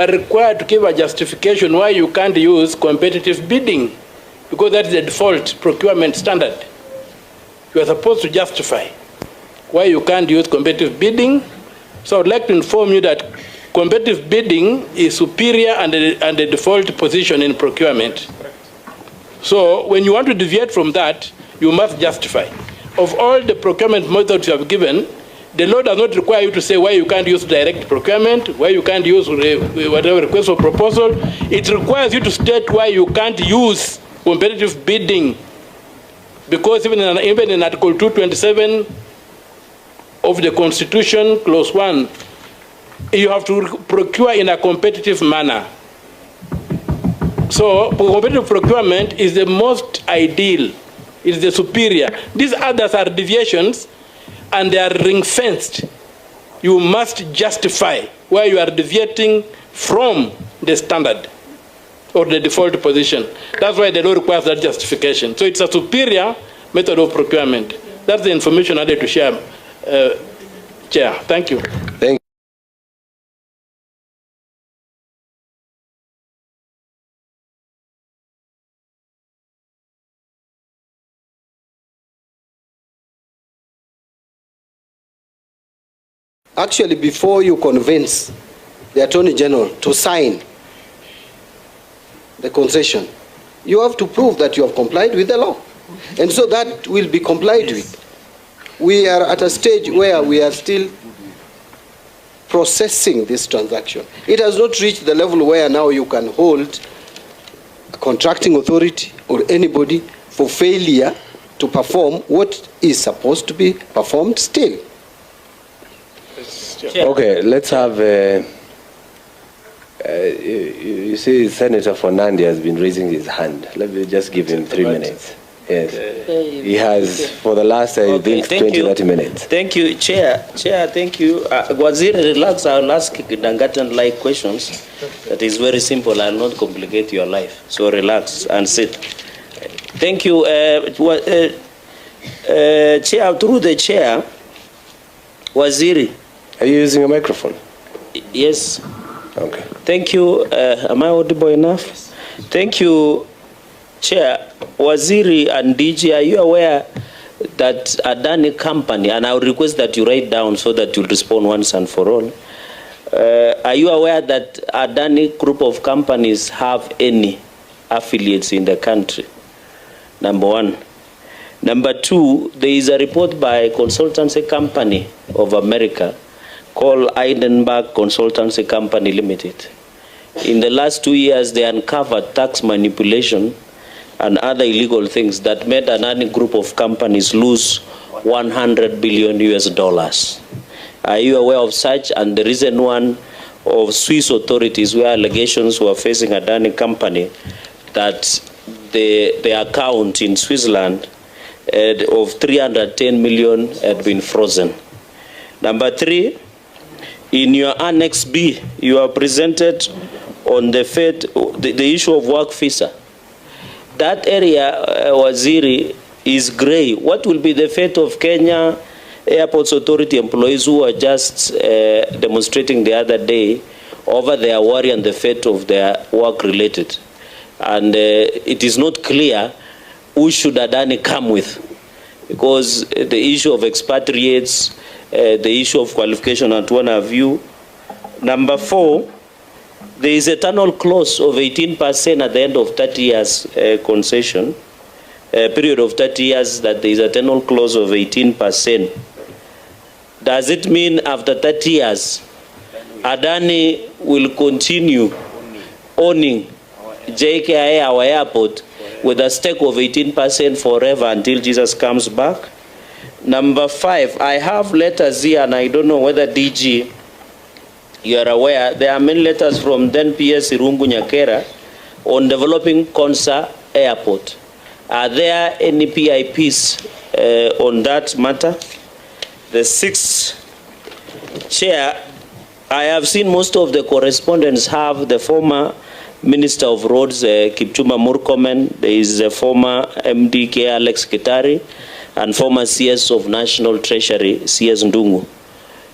are required to give a justification why you can't use competitive bidding, because that's the default procurement standard. You are supposed to justify why you can't use competitive bidding. So I would like to inform you that competitive bidding is superior and the default position in procurement. So when you want to deviate from that, you must justify. Of all the procurement methods you have given, the law does not require you to say why you can't use direct procurement, why you can't use whatever request for proposal. It requires you to state why you can't use competitive bidding. Because even in Article 227 of the Constitution, Clause 1, you have to procure in a competitive manner. So competitive procurement is the most ideal, is the superior. These others are deviations and they are ring-fenced. You must justify why you are deviating from the standard or the default position. That's why the law requires that justification. So it's a superior method of procurement. That's the information I had to share, Chair. Thank you. Thank you. Actually, before you convince the Attorney General to sign the concession, you have to prove that you have complied with the law. And so that will be complied with. We are at a stage where we are still processing this transaction. It has not reached the level where now you can hold a contracting authority or anybody for failure to perform what is supposed to be performed still. Okay, let's have, you see Senator Fernandi has been raising his hand. Let me just give him 3 minutes. Yes. He has, for the last, I think, 20-30 minutes. Thank you, Chair. Chair, thank you. Waziri, relax. I'll ask Dangatan-like questions. That is very simple. I'll not complicate your life. So relax and sit. Thank you. Chair, through the Chair, Waziri. Are you using a microphone? Yes. Okay. Thank you. Am I audible enough? Thank you, Chair. Waziri and DG, are you aware that Adani company, and I would request that you write down so that you'll respond once and for all. Are you aware that Adani group of companies have any affiliates in the country? Number one. Number two, there is a report by a consultancy company of America called Heidenberg Consultancy Company Limited. In the last 2 years, they uncovered tax manipulation and other illegal things that made Adani group of companies lose $100 billion US. Are you aware of such? And the reason one of Swiss authorities where allegations were facing Adani company that the account in Switzerland of 310 million had been frozen. Number three, in your Annex B, you are presented on the issue of work visa. That area, Waziri, is grey. What will be the fate of Kenya Airports Authority employees who were just demonstrating the other day over their worry and the fate of their work related? And it is not clear who should Adani come with, because the issue of expatriates, the issue of qualification at one of you. Number four, there is a tunnel clause of 18% at the end of 30 years concession, a period of 30 years that there is a tunnel clause of 18%. Does it mean after 30 years, Adani will continue owning Jkia, our airport, with a stake of 18% forever until Jesus comes back? Number five, I have letters here, and I don't know whether DG, you are aware, there are many letters from then PS Irungu Nyakera on developing Konsa Airport. Are there any PIPs on that matter? The sixth, Chair, I have seen most of the correspondence have the former Minister of Roads, Kipchumba Murkomen. There is the former MDK, Alex Kitari, and former CS of National Treasury, CS Ndungu.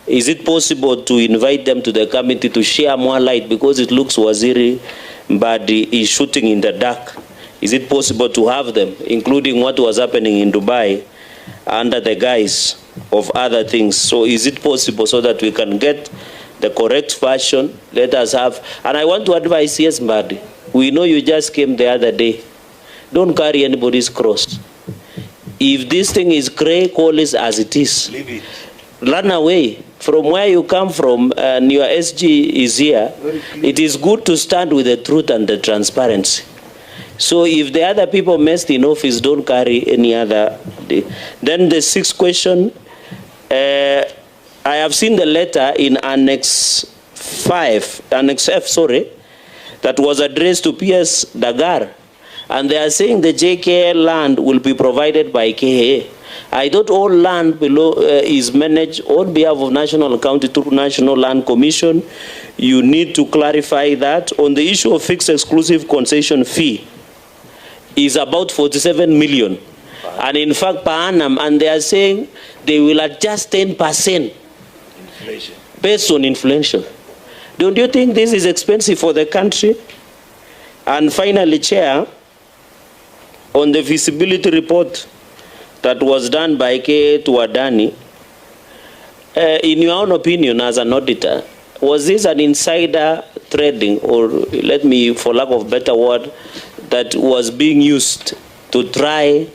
Is it possible to invite them to the committee to share more light, because it looks Waziri Mbadi is shooting in the dark? Is it possible to have them, including what was happening in Dubai, under the guise of other things? So is it possible, so that we can get the correct version? Let us have, and I want to advise, yes, Mbadi, we know you just came the other day. Don't carry anybody's cross. If this thing is gray, call it as it is. Leave it. Run away from where you come from, and your SG is here. It is good to stand with the truth and the transparency. So if the other people messed in office, don't carry any other. Then the sixth question, I have seen the letter in Annex F, that was addressed to PS Dagar, and they are saying the Jkia land will be provided by KA. I thought all land below is managed on behalf of National County through National Land Commission. You need to clarify that. On the issue of fixed exclusive concession fee, is about 47 million. And in fact, per annum, and they are saying they will adjust 10% inflation, based on inflation. Don't you think this is expensive for the country? And finally, Chair, on the feasibility report that was done by KA to Adani, in your own opinion as an auditor, was this an insider trading, or let me, for lack of a better word, that was being used to try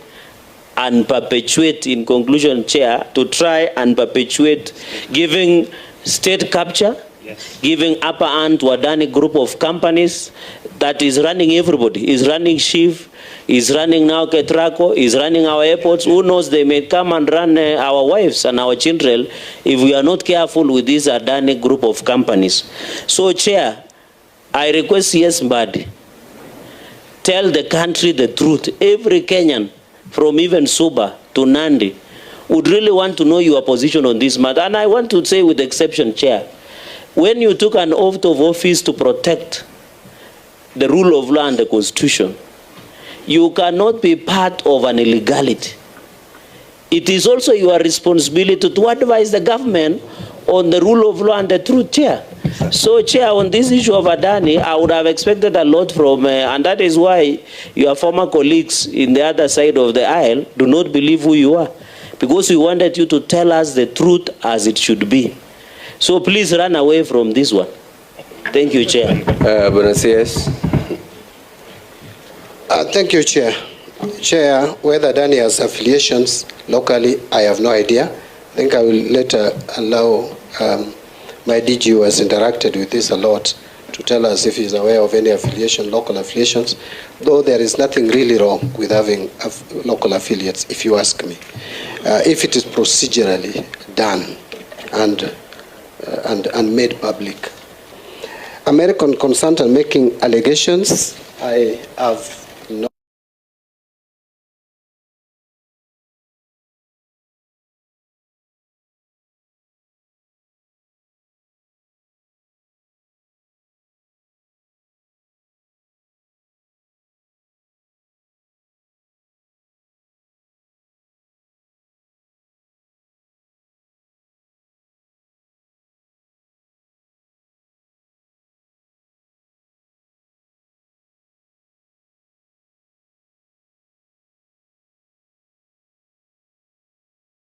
and perpetuate, in conclusion, Chair, to try and perpetuate giving state capture, yes, giving upper hand to Adani group of companies that is running everybody, is running Shiv, is running now Ketraco, is running our airports. Who knows, they may come and run our wives and our children if we are not careful with this Adani group of companies. So, Chair, I request, yes, Mbadi, tell the country the truth. Every Kenyan, from even Suba to Nandi, would really want to know your position on this matter. And I want to say, with exception, Chair, when you took an oath of office to protect the rule of law and the Constitution, you cannot be part of an illegality. It is also your responsibility to advise the government on the rule of law and the truth, Chair. So, Chair, on this issue of Adani, I would have expected a lot from, and that is why your former colleagues in the other side of the aisle do not believe who you are, because we wanted you to tell us the truth as it should be. So please run away from this one. Thank you, Chair. Thank you, Chair. Chair, whether Adani has affiliations locally, I have no idea. I think I will later allow my DG, who has interacted with this a lot, to tell us if he's aware of any affiliation, local affiliations, though there is nothing really wrong with having local affiliates, if you ask me, if it is procedurally done and made public. American consultant making allegations, I have no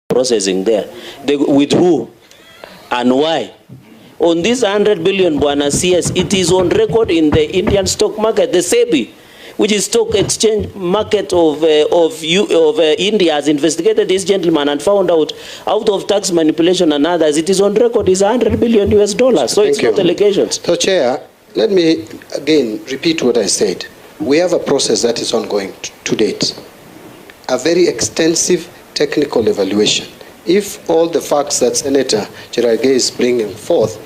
processing there. With who and why? On this 100 billion, Bwana CS, it is on record in the Indian stock market, the SEBI, which is stock exchange market of India, has investigated this gentleman and found out of tax manipulation and others, it is on record, is 100 billion US dollars. So it's not allegations. So, Chair, let me again repeat what I said. We have a process that is ongoing to date, a very extensive technical evaluation. If all the facts that Senator Cherargei is bringing forth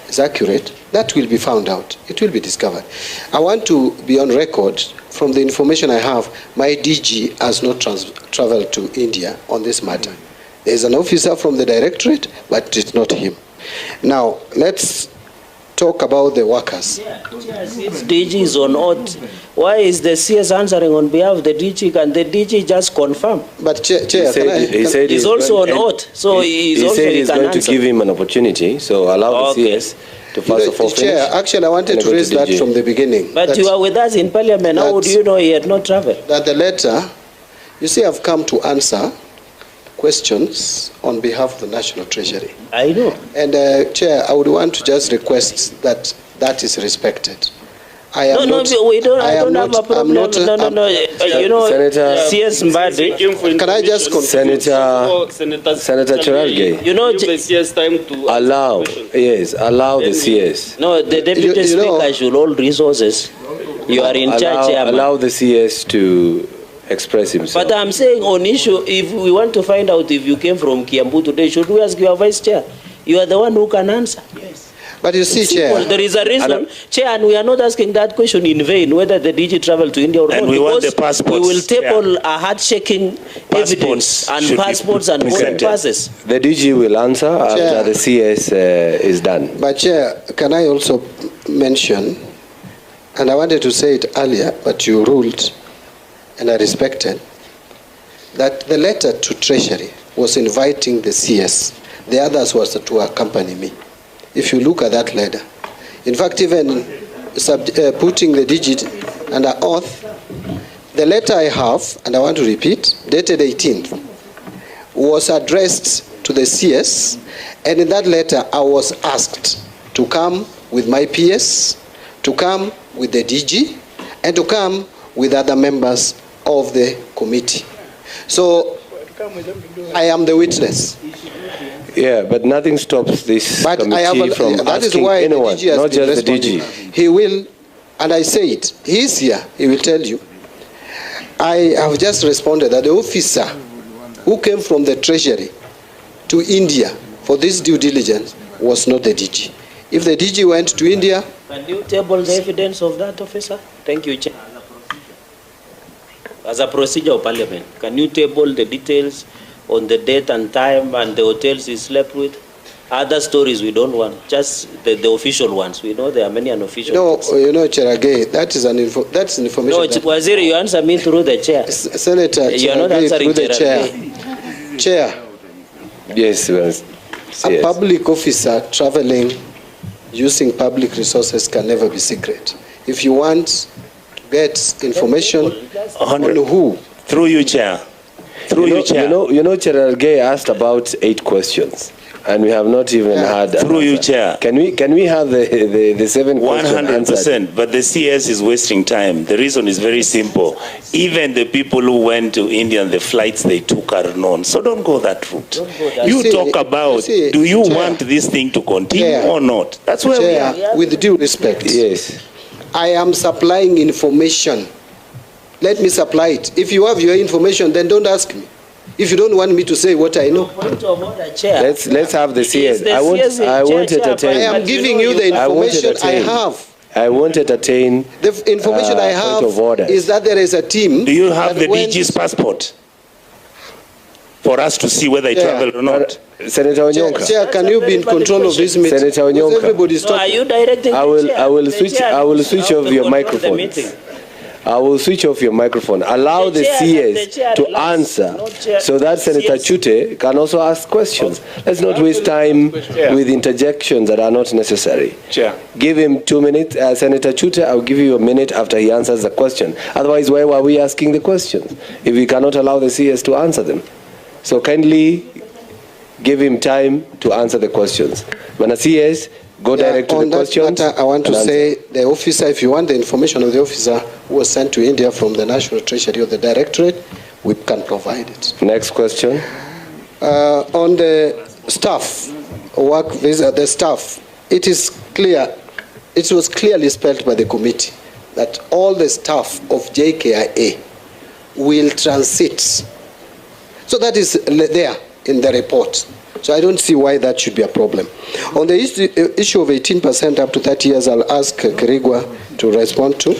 is accurate, that will be found out. It will be discovered. I want to be on record. From the information I have, my DG has not traveled to India on this matter. There is an officer from the directorate, but it's not him. Now, let's talk about the workers. DG is on oath. Why is the CS answering on behalf of the DG? Can the DG just confirm? But Chair, he said he's also on oath, so he said he's going to give him an opportunity. So allow the CS to first of all finish. Chair, actually, I wanted to raise that from the beginning. But you are with us in Parliament. How would you know he had not travelled? That the letter, you see, I've come to answer questions on behalf of the National Treasury. I know. And Chair, I would want to just request that that is respected. I am no, not, we don't. I don't not, have a problem. not, no. You know, Senator, CS Mbadi. Can I just Senator Cherargei, You know, allow the CS. No, the deputy speaker should hold resources. You are in charge, Chairman. Allow the CS to express himself. But I'm saying on issue, if we want to find out if you came from Kiambu today, should we ask your vice chair? You are the one who can answer. Yes. But you see, Chair, there is a reason, Chair, and we are not asking that question in vain, whether the DG traveled to India or not. And we want the passports. We will table a hard-shaking evidence and passports and boarding passes. The DG will answer after the CS is done. But Chair, can I also mention, and I wanted to say it earlier, but you ruled, and I respected, that the letter to Treasury was inviting the CS. The others was to accompany me. If you look at that letter, in fact, even putting the digit under oath, the letter I have, and I want to repeat, dated 18th, was addressed to the CS, and in that letter I was asked to come with my PS, to come with the DG, and to come with other members of the committee. So I am the witness. Yeah, but nothing stops this committee from that is asking why anyone, the DG has not been just the responding. DG. He will, and I say it, he's here, he will tell you. I have just responded that the officer who came from the Treasury to India for this due diligence was not the DG. If the DG went to India... Can you table the evidence of that, officer? Thank you, Chair. As a procedure of Parliament, can you table the details on the date and time and the hotels he slept with? Other stories we don't want, just the official ones. We know there are many unofficial things. You know, Cherargei, that's information. No, Waziri, you answer me through the chair. Senator, you are not answering through the chair. Chair. Yes, a public officer traveling using public resources can never be secret. If you want to get information on who. Through you, Chair. Through you, Chair. You know, Cherargei asked about 8 questions, and we have not even had. Through you, Chair. Can we have the 7 questions 100%. But the CS is wasting time. The reason is very simple. Even the people who went to India and the flights they took are known. So don't go that route. You talk about, do you want this thing to continue or not? That's where we are. With due respect. Yes. I am supplying information. Let me supply it. If you have your information, then don't ask me. If you don't want me to say what I know. Point of order, Chair. Let's have the CS. I won't entertain. I am giving you the information I have. I won't entertain. The information I have is that there is a team. Do you have the DG's passport for us to see whether he traveled or not? Senator Onyonka. Chair, can you be in control of this meeting? Senator Onyonka. Everybody's talking. Are you directing I will switch off your microphone. I will switch off your microphone. Allow the CS to answer so that Senator Chute can also ask questions. Let's not waste time with interjections that are not necessary. Give him 2 minutes. Senator Chute, I'll give you a minute after he answers the question. Otherwise, why were we asking the questions if we cannot allow the CS to answer them? So kindly give him time to answer the questions. When a CS, go direct to the questions. I want to say the officer, if you want the information of the officer who was sent to India from the National Treasury or the Directorate, we can provide it. Next question. On the staff, the staff, it is clear, it was clearly spelled by the committee that all the staff of JKIA will transit. So that is there in the report. So I don't see why that should be a problem. On the issue of 18% up to 30 years, I'll ask Kirigwa to respond to.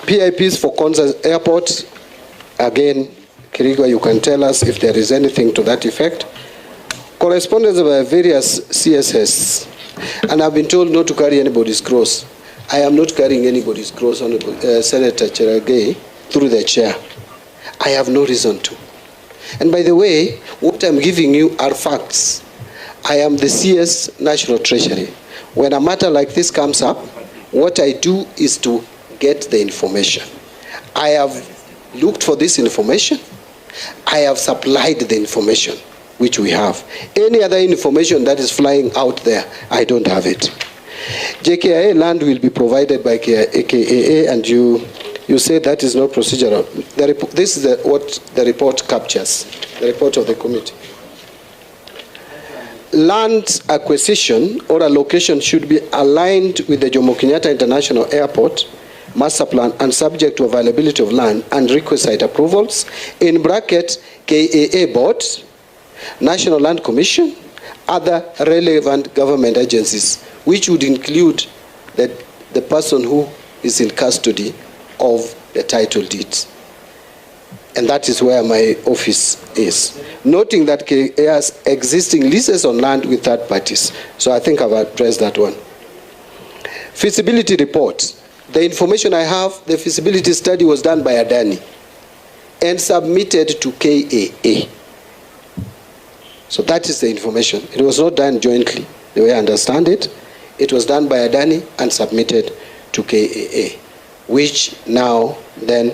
PIPs for Konza Airport, again, Kirigwa, you can tell us if there is anything to that effect. Correspondence by various CSS And I've been told not to carry anybody's cross. I am not carrying anybody's cross, Honorable Senator Cherargei, through the chair. I have no reason to. And by the way, what I'm giving you are facts. I am the CS National Treasury. When a matter like this comes up, what I do is to get the information. I have looked for this information. I have supplied the information which we have. Any other information that is flying out there, I don't have it. Jkia land will be provided by KAA, and you say that is not procedural. This is what the report captures, the report of the committee. Land acquisition or allocation should be aligned with the Jomo Kenyatta International Airport master plan and subject to availability of land and requisite approvals, in bracket KAA board, National Land Commission, other relevant government agencies, which would include the person who is in custody of the title deeds. And that is where my office is. Noting that KAA has existing leases on land with third parties. So I think I've addressed that one. Feasibility report. The information I have, the feasibility study was done by Adani and submitted to KAA. So that is the information. It was not done jointly, the way I understand it. It was done by Adani and submitted to KAA, which now then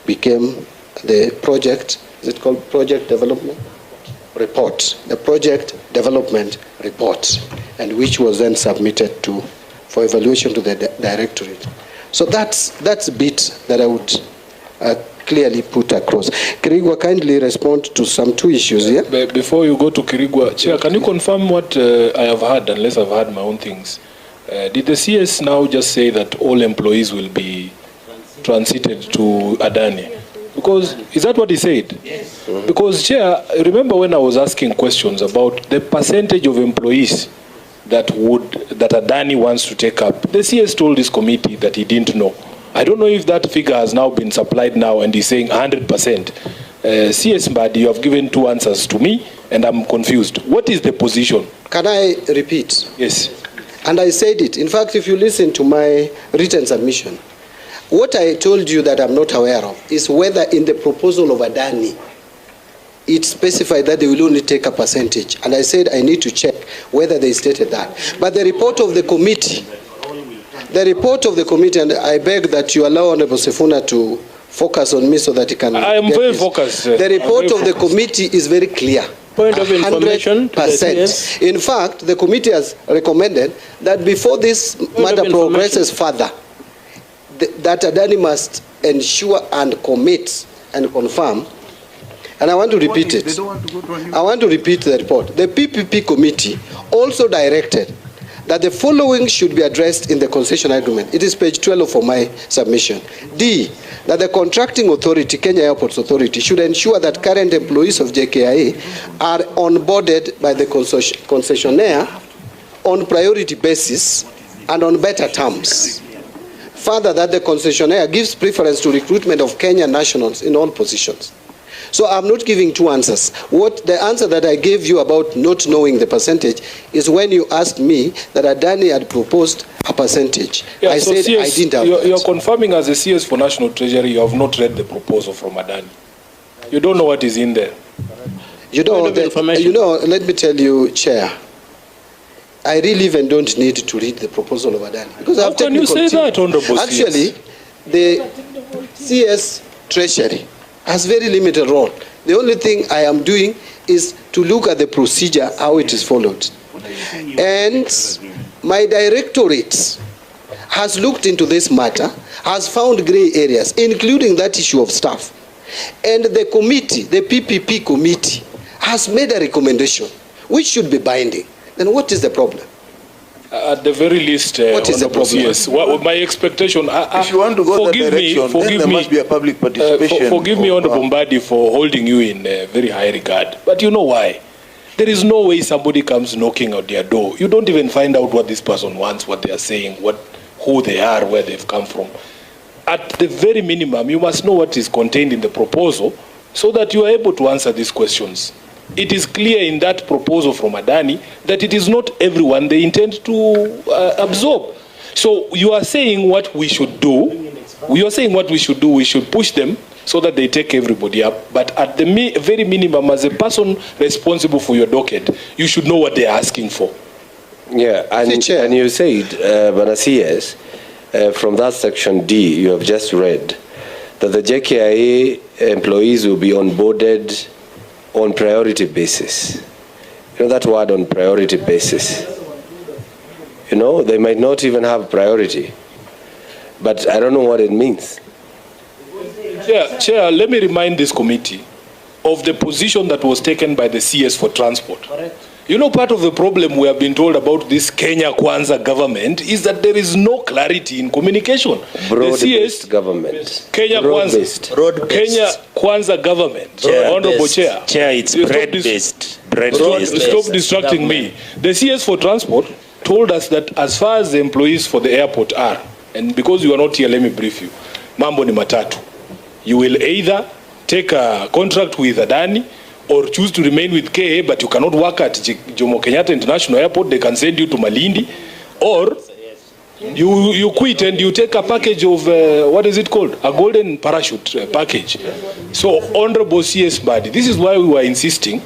became the project, is it called project development report? The project development report, and which was then submitted for evaluation to the directorate. So that's a bit that I would clearly put across. Kirigwa, kindly respond to some two issues here. Before you go to Kirigwa, Chair, can you confirm what I have heard, unless I've heard my own things? Did the CS now just say that all employees will be transited to Adani? Because, is that what he said? Yes. Because, Chair, remember when I was asking questions about the percentage of employees that Adani wants to take up, the CS told this committee that he didn't know. I don't know if that figure has now been supplied now and he's saying 100%. CS Mbadi, you have given two answers to me and I'm confused. What is the position? Can I repeat? Yes. And I said it. In fact, if you listen to my written submission, what I told you that I'm not aware of is whether in the proposal of Adani, it specified that they will only take a percentage. And I said I need to check whether they stated that. But the report of the committee, and I beg that you allow Honorable Sifuna to focus on me so that he can I am very focused. The report of the committee is very clear. Point of information. 100%. In fact, the committee has recommended that before this matter progresses further, that Adani must ensure and commit and confirm. And I want to repeat it. I want to repeat the report. The PPP committee also directed that the following should be addressed in the concession agreement. It is page 12 for my submission. D, that the contracting authority, Kenya Airports Authority, should ensure that current employees of JKIA are onboarded by the concessionaire on priority basis and on better terms. Further, that the concessionaire gives preference to recruitment of Kenyan nationals in all positions. So I'm not giving two answers. What the answer that I gave you about not knowing the percentage is when you asked me that Adani had proposed a percentage. Yeah, I so said CS, I didn't have that. You're confirming as a CS for National Treasury, you have not read the proposal from Adani. You don't know what is in there. You know, let me tell you, Chair, I really even don't need to read the proposal of Adani. Because how can you say that, Honorable CS? Actually, the CS Treasury has very limited role. The only thing I am doing is to look at the procedure, how it is followed. And my directorate has looked into this matter, has found gray areas, including that issue of staff. And the committee, the PPP committee, has made a recommendation, which should be binding. Then what is the problem? At the very least, what is the problem? Yes. My expectation. If you want to go that direction, then there must be a public participation. Forgive me, Honorable Mbadi, for holding you in very high regard. But you know why? There is no way somebody comes knocking at their door. You don't even find out what this person wants, what they are saying, who they are, where they've come from. At the very minimum, you must know what is contained in the proposal so that you are able to answer these questions. it is clear in that proposal from Adani that it is not everyone they intend to absorb. So you are saying what we should do. We are saying what we should do. We should push them so that they take everybody up. But at the very minimum, as a person responsible for your docket, you should know what they are asking for. Yeah, and you said, Banasias, from that section D you have just read, that the Jkia employees will be onboarded on priority basis. You know that word, on priority basis? You know, they might not even have priority, but I don't know what it means. Chair, let me remind this committee of the position that was taken by the CS for transport. Correct. You know, part of the problem we have been told about this Kenya Kwanza government is that there is no clarity in communication. Broad-based government. Kenya Kwanza. Kenya Kwanza government. Honorable Chair. Chair, it's bread-based. Stop distracting me. The CS for transport told us that as far as the employees for the airport are, and because you are not here, let me brief you. Mambo ni matatu. You will either take a contract with Adani or choose to remain with KA, but you cannot work at Jomo Kenyatta International Airport. They can send you to Malindi. Or you quit and you take a package of, what is it called? A golden parachute package. So, Honorable CS Mbadi, this is why we were insisting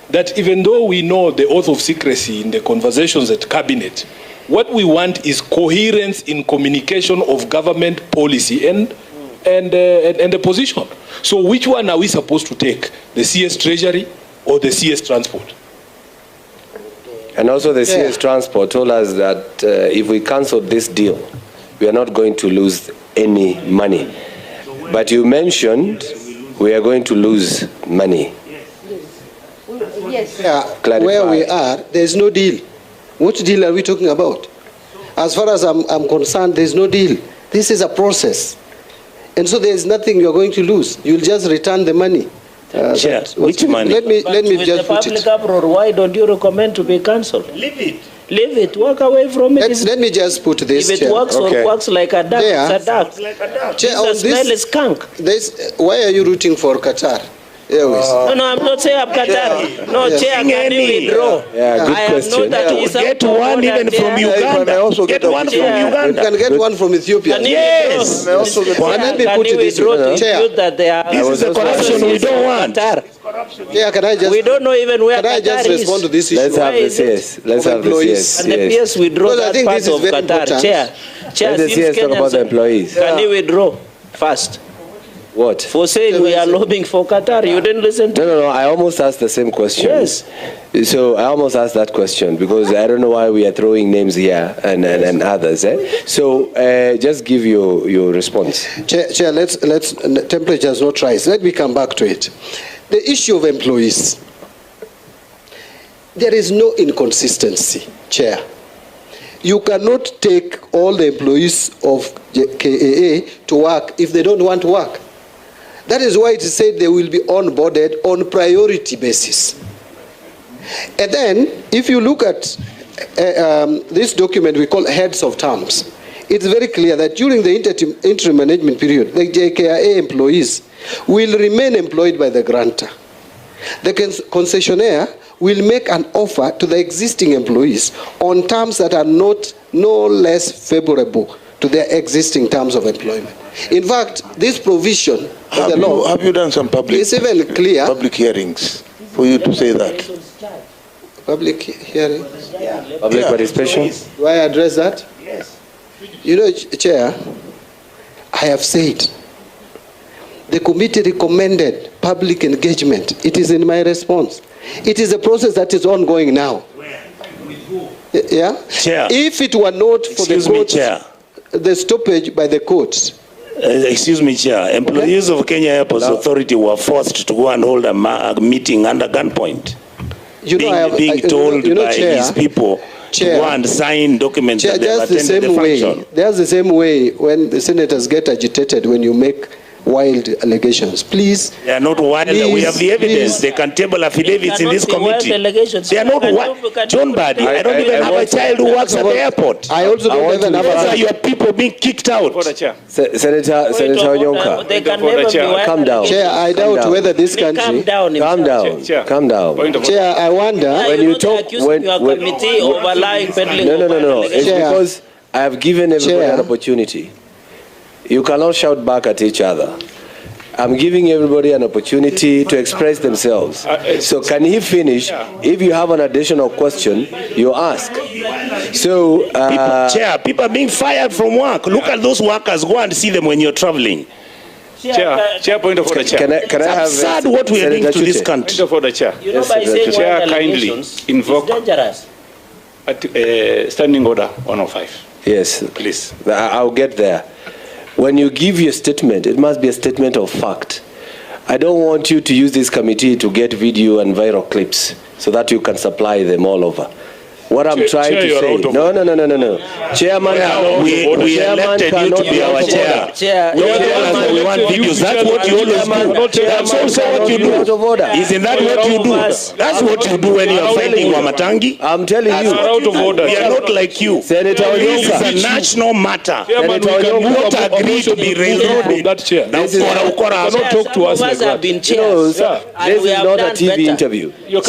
that even though we know the oath of secrecy in the conversations at Cabinet, what we want is coherence in communication of government policy and the position. So which one are we supposed to take? The CS Treasury or the CS Transport? And also the CS Transport told us that if we cancel this deal, we are not going to lose any money. But you mentioned we are going to lose money. Yes. Yeah, where we are, there is no deal. What deal are we talking about? As far as I'm concerned, there is no deal. This is a process. And so there is nothing you are going to lose. You'll just return the money. Chair, which money? Let me just put it. With the public uproar, why don't you recommend to be cancelled? Leave it. Leave it. Walk away from it. Let me just put this. If it works or works like a duck, it's a duck. Chair, the smell is skunk. Why are you rooting for Qatar? No, I'm not saying I'm Qatar. No, Chair, can you withdraw? Yeah, good question. Get one even from Uganda. Get one from Uganda. You can get one from Ethiopia. Yes. Let me put it this way. Chair, this is the corruption we don't want. Yeah, can I just? We don't know even where Qatar is. Can I just respond to this issue? Let's have the CS. Let's have the CS. And the PS withdraw that part of Qatar. Chair, let the CS talk about the employees. Can you withdraw first? What? For saying we are lobbying for Qatar, you didn't listen to No, I almost asked the same question. Yes. So I almost asked that question because I don't know why we are throwing names here and others. So just give your response. Chair, let's temperature has not rise. Let me come back to it. The issue of employees. There is no inconsistency, Chair. You cannot take all the employees of KAA to work if they don't want to work. That is why it is said they will be onboarded on priority basis. And then, if you look at this document we call heads of terms, it's very clear that during the interim management period, the JKIA employees will remain employed by the grantor. The concessionaire will make an offer to the existing employees on terms that are no less favorable to their existing terms of employment. In fact, this provision of the law... Have you done some public hearings for you to say that? Public hearing? Public participation? Do I address that? Yes. You know, Chair, I have said the committee recommended public engagement. It is in my response. It is a process that is ongoing now. Yeah? Chair. If it were not for the courts, the stoppage by the courts. Excuse me, Chair. Employees of Kenya Airports Authority were forced to go and hold a meeting under gunpoint. Being told by these people to go and sign documents that they have attended the function. There's the same way when the senators get agitated when you make wild allegations. Please. They are not wild. We have the evidence. They can table affidavits in this committee. They are not wild. John Mbadi, I don't even have a child who works at the airport. I also don't even have Those are your people being kicked out. Senator Onyonka. They can never be wild. Calm down. Chair, I doubt whether this country. Calm down. Calm down. Chair, I wonder. When you talk, when your committee overlying peddling. No. It's Chair. because I have given everybody an opportunity. You cannot shout back at each other. I'm giving everybody an opportunity to express themselves. So can he finish? If you have an additional question, you ask. So, people are being fired from work. Look at those workers. Go and see them when you're traveling. Chair, point of order, Chair. Can I have sad what we are doing to this country. Point of order, Chair. You know, by saying Chair, kindly invoke dangerous. Standing Order 105. Yes. Please. I'll get there. When you give your statement, it must be a statement of fact. I don't want you to use this committee to get video and viral clips so that you can supply them all over. What I'm trying to say, no. Chairman, we elected you to be our chair. We want videos. That's what you always do. That's also what you do. Isn't that what you do? That's what you do when you are fighting Wamatangi. I'm telling you. Out of order. We are not like you. Senator This Onyonka. is a national matter. Senator We won't agree to be railroaded. That chair. Now, cannot talk to us like that. This is not a TV interview. You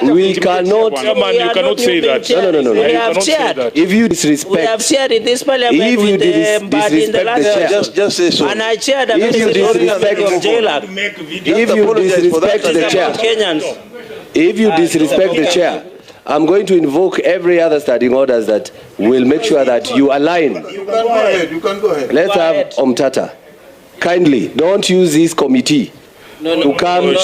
We cannot. Chairman, you cannot say that. No. We have chaired. If you disrespect, We have chaired in this parliament if you with Mbadi in the last disrespect the chair, Just say so. and I chaired a if you disrespect of jail. if you disrespect the chair, Kenyans. if you disrespect the chair, I'm going to invoke every other standing orders that will make sure that you align. You can go ahead. Let's have Omtaa. Kindly, don't use this committee to come. No.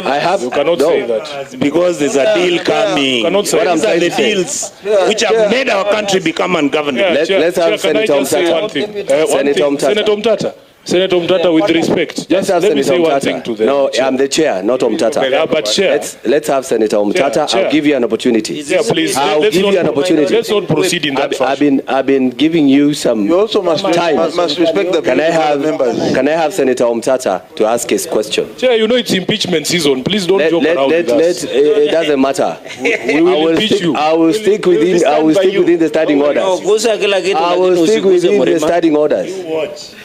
I have. You cannot say that. Because there's a deal coming. Cannot say What I'm that. saying, the deals which have made our country become ungovernable. Let's have Senator Omtaa. Senator Omtaa. Senator Omtaa, with respect, just let me say one thing to them. No, I'm the chair, not Omtaa. Yeah, but chair. Let's have Senator Omtaa. Chair. I'll give you an opportunity. Yeah, please. I'll give you an opportunity. Let's not proceed in that fashion. I've been giving you some You also must time. respect the Can I have members. Can I have Senator Omtaa to ask his question? Chair, you know it's impeachment season. Please don't joke around with us. It doesn't matter. We will impeach you. I will stick within the standing orders. I will stick within the standing orders.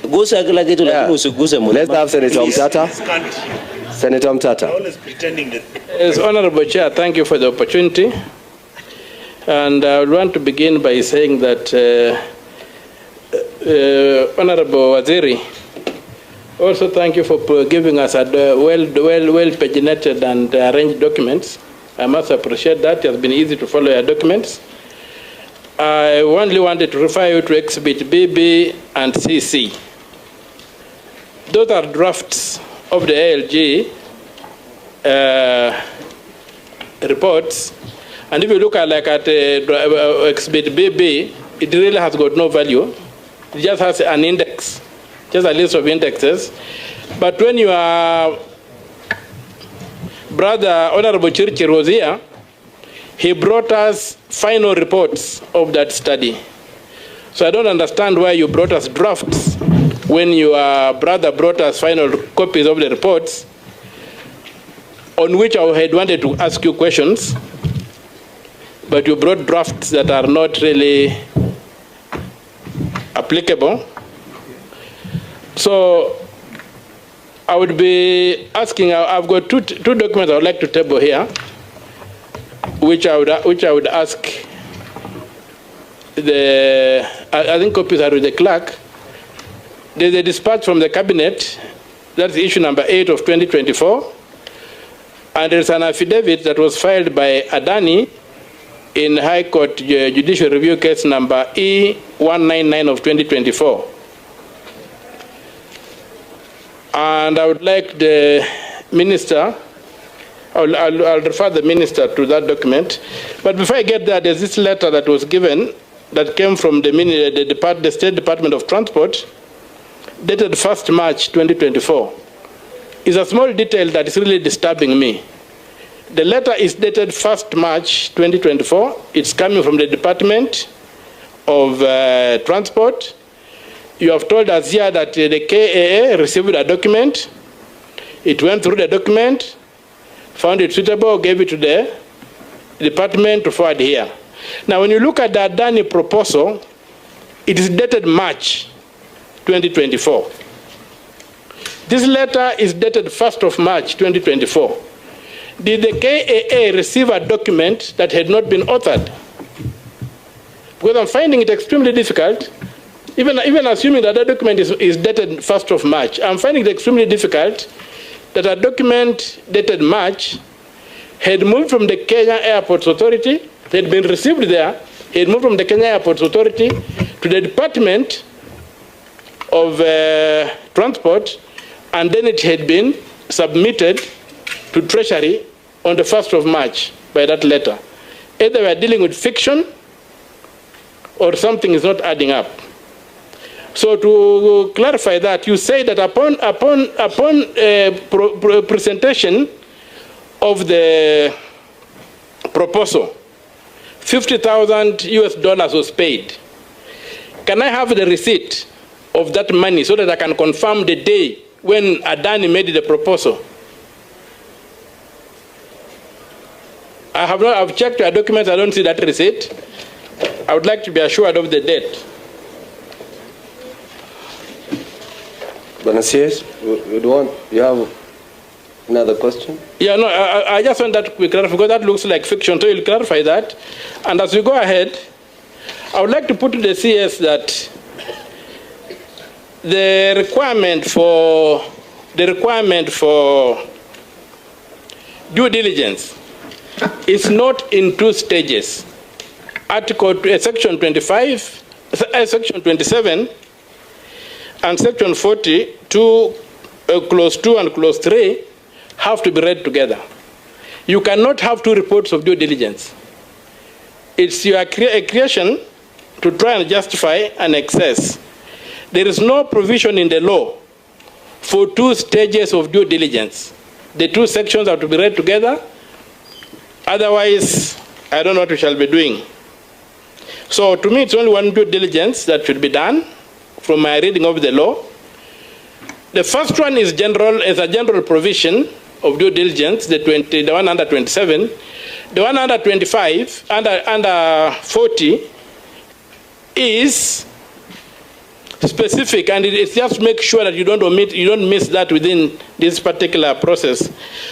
Let's have Senator Omtaa. Senator Omtaa. Yes, Honorable Chair, thank you for the opportunity. And I would want to begin by saying that Honorable Waziri, also thank you for giving us a well paginated and arranged documents. I must appreciate that. It has been easy to follow your documents. I only wanted to refer you to Exhibit BB and CC. Those are drafts of the ALG reports. And if you look at Exhibit BB, it really has got no value. It just has an index, just a list of indexes. But when your brother, Honorable Chirchir, was here, he brought us final reports of that study. So I don't understand why you brought us drafts when your brother brought us final copies of the reports on which I had wanted to ask you questions, but you brought drafts that are not really applicable. So I would be asking, I've got two documents I would like to table here, which I would ask I think copies are with the clerk. There's a dispatch from the cabinet, that's issue number 8 of 2024, and there's an affidavit that was filed by Adani in High Court Judicial Review case number E199 of 2024. And I would like the minister, I'll refer the minister to that document. But before I get there, there's this letter that was given that came from the State Department of Transport, dated 1st March 2024. It's a small detail that is really disturbing me. The letter is dated 1st March 2024. It's coming from the department of Transport. You have told us here that the KAA received a document. It went through the document, found it suitable, gave it to the department to forward here. Now, when you look at the Adani proposal, it is dated March 2024. This letter is dated 1st of March 2024. Did the KAA receive a document that had not been authored? Because I'm finding it extremely difficult, even assuming that the document is dated 1st of March, I'm finding it extremely difficult that a document dated March had moved from the Kenya Airports Authority, had been received there, had moved from the Kenya Airports Authority to the Department of Transport, and then it had been submitted to Treasury on the 1st of March by that letter. Either we are dealing with fiction or something is not adding up. So to clarify that, you say that upon presentation of the proposal, $50,000 was paid. Can I have the receipt of that money so that I can confirm the day when Adani made the proposal? I've checked your documents, I don't see that receipt. I would like to be assured of the date. Banasiers, you have another question? Yeah, no, I just want that to clarify, because that looks like fiction, so you'll clarify that. And as we go ahead, I would like to put to the CS that the requirement for due diligence is not in two stages. Section 25, Section 27, and Section 40, Clause 2 and Clause 3 have to be read together. You cannot have two reports of due diligence. It's your creation to try and justify an excess. There is no provision in the law for two stages of due diligence. The two sections have to be read together. Otherwise, I don't know what we shall be doing. So to me, it's only one due diligence that should be done from my reading of the law. The first one is a general provision of due diligence, the one under 27. The one under 25, under 40, is specific, and it's just to make sure that you don't miss that within this particular process.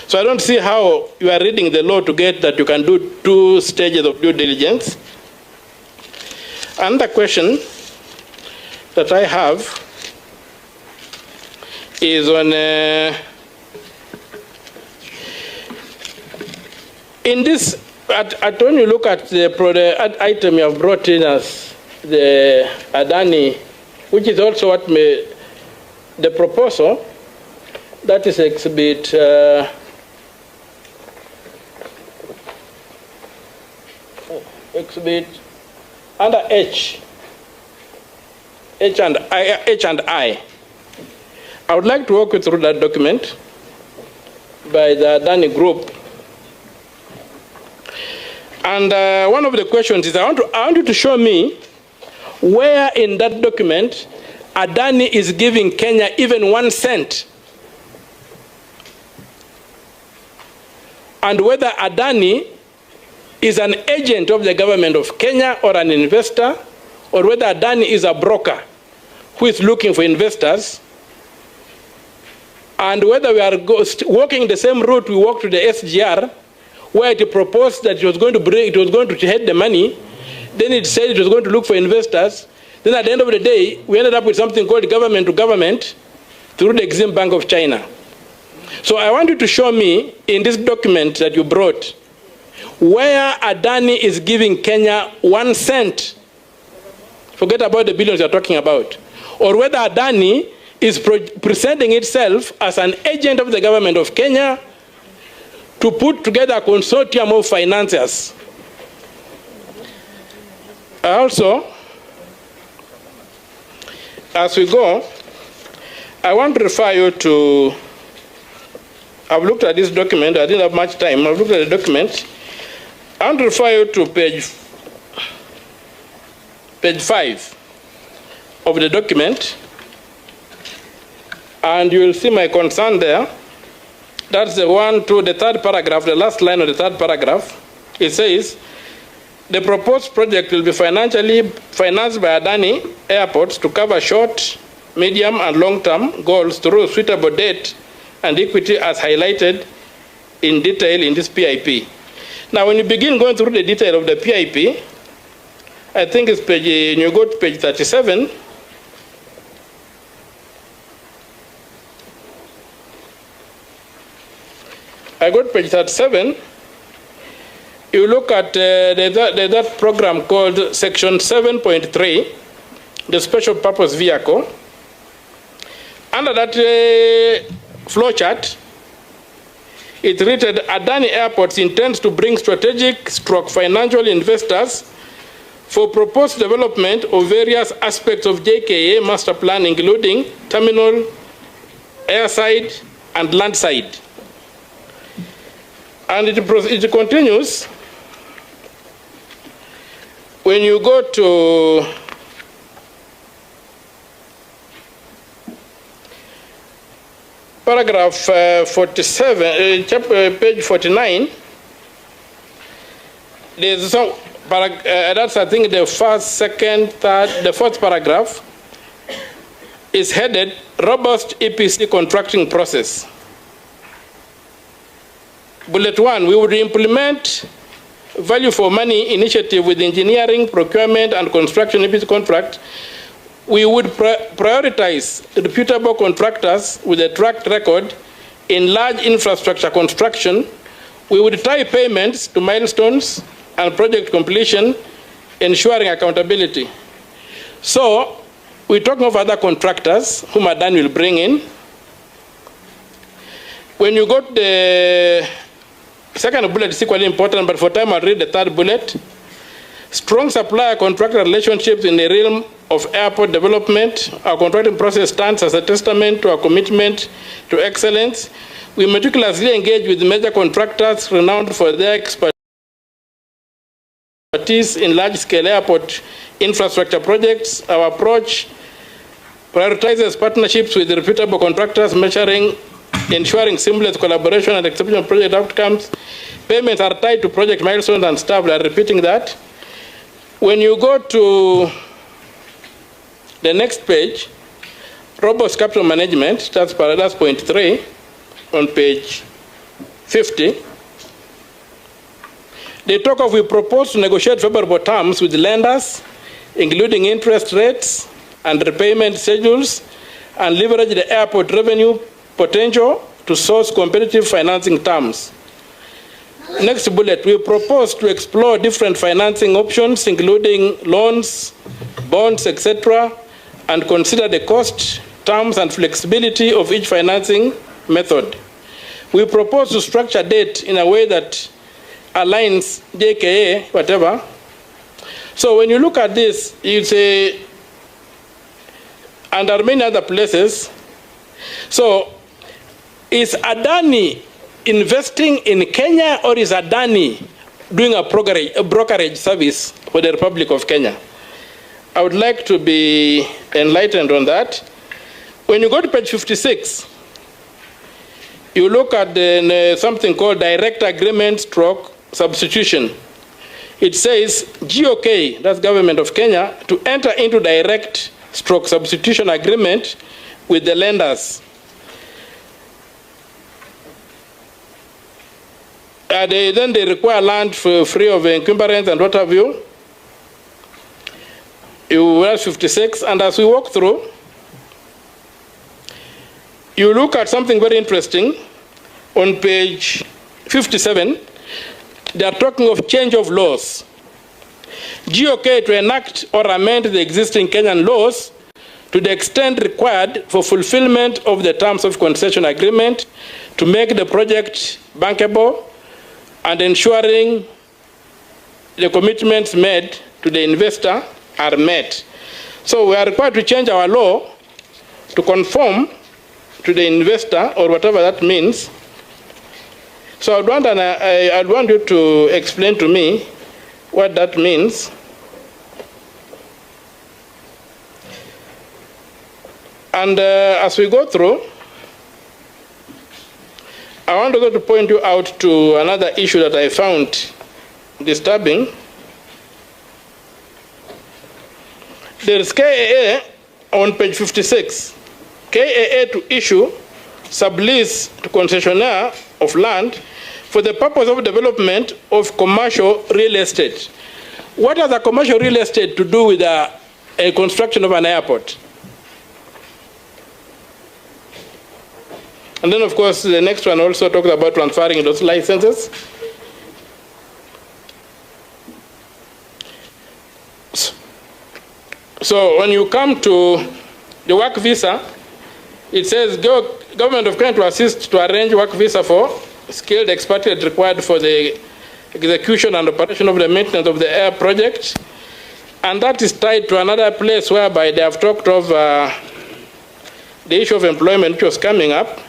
So I don't see how you are reading the law to get that you can do two stages of due diligence. Another question that I have is on in this, when you look at the item you have brought in as the Adani, which is also what the proposal, that is exhibit under H and I. I would like to walk you through that document by the Adani group. And one of the questions is, I want you to show me where in that document Adani is giving Kenya even 1 cent, and whether Adani is an agent of the government of Kenya or an investor, or whether Adani is a broker who is looking for investors, and whether we are walking the same route we walked to the SGR, where it proposed that it was going to head the money, then it said it was going to look for investors. Then at the end of the day, we ended up with something called government to government through the Exim Bank of China. So I want you to show me in this document that you brought where Adani is giving Kenya 1 cent. Forget about the billions you're talking about. Or whether Adani is presenting itself as an agent of the government of Kenya to put together a consortium of financiers. Also, as we go, I want to refer you to, I've looked at this document, I didn't have much time, I've looked at the document. I want to refer you to page page 5 of the document, and you will see my concern there. That's the third paragraph, the last line of the third paragraph. It says, the proposed project will be financially financed by Adani airports to cover short, medium, and long-term goals through suitable debt and equity as highlighted in detail in this PIP. Now, when you begin going through the detail of the PIP, I think it's when you go to page 37, I go to page 37, you look at that program called section 7.3, the special purpose vehicle. Under that flowchart, it rated Adani Airports intends to bring strategic financial investors for proposed development of various aspects of JKA master plan, including terminal, airside, and landside. And it continues. When you go to paragraph 47, page 49, there's some, that's I think the first, second, third, the fourth paragraph is headed Robust EPC Contracting Process. Bullet 1, we would implement value for money initiative with engineering, procurement, and construction EPC contract. We would prioritize reputable contractors with a track record in large infrastructure construction. We would tie payments to milestones and project completion, ensuring accountability. So, we're talking of other contractors whom Adani will bring in. When you got the second bullet is equally important, but for time I'll read the third bullet. Strong supplier-contractor relationships in the realm of airport development. Our contracting process stands as a testament to our commitment to excellence. We meticulously engage with major contractors renowned for their expertise in large-scale airport infrastructure projects. Our approach prioritizes partnerships with reputable contractors, ensuring seamless collaboration and exceptional project outcomes. Payments are tied to project milestones and staff. We are repeating that. When you go to the next page, robust capital management, that's point 3 on page 50. They talk of we propose to negotiate favorable terms with lenders, including interest rates and repayment schedules, and leverage the airport revenue potential to source competitive financing terms. Next bullet, we propose to explore different financing options, including loans, bonds, etc., and consider the cost, terms, and flexibility of each financing method. We propose to structure debt in a way that aligns JKA, whatever. So when you look at this, you say, and there are many other places. So is Adani investing in Kenya, or is Adani doing a brokerage service for the Republic of Kenya? I would like to be enlightened on that. When you go to page 56, you look at something called direct agreement stroke substitution. It says GOK, that's Government of Kenya, to enter into direct stroke substitution agreement with the lenders. Then they require land for free of encumbrance and what have you. You have 56, and as we walk through, you look at something very interesting. On page 57, they are talking of change of laws. GOK to enact or amend the existing Kenyan laws to the extent required for fulfillment of the terms of concession agreement to make the project bankable and ensuring the commitments made to the investor are met. So we are required to change our law to conform to the investor, or whatever that means. So I'd want you to explain to me what that means. And as we go through, I want also to point you out to another issue that I found disturbing. There is KAA on page 56. KAA to issue sublease to concessionaire of land for the purpose of development of commercial real estate. What has a commercial real estate to do with a construction of an airport? And then, of course, the next one also talks about transferring those licenses. So when you come to the work visa, it says government of Kenya to assist to arrange work visa for skilled expatriate required for the execution and operation of the maintenance of the air project. And that is tied to another place whereby they have talked of the issue of employment, which was coming up,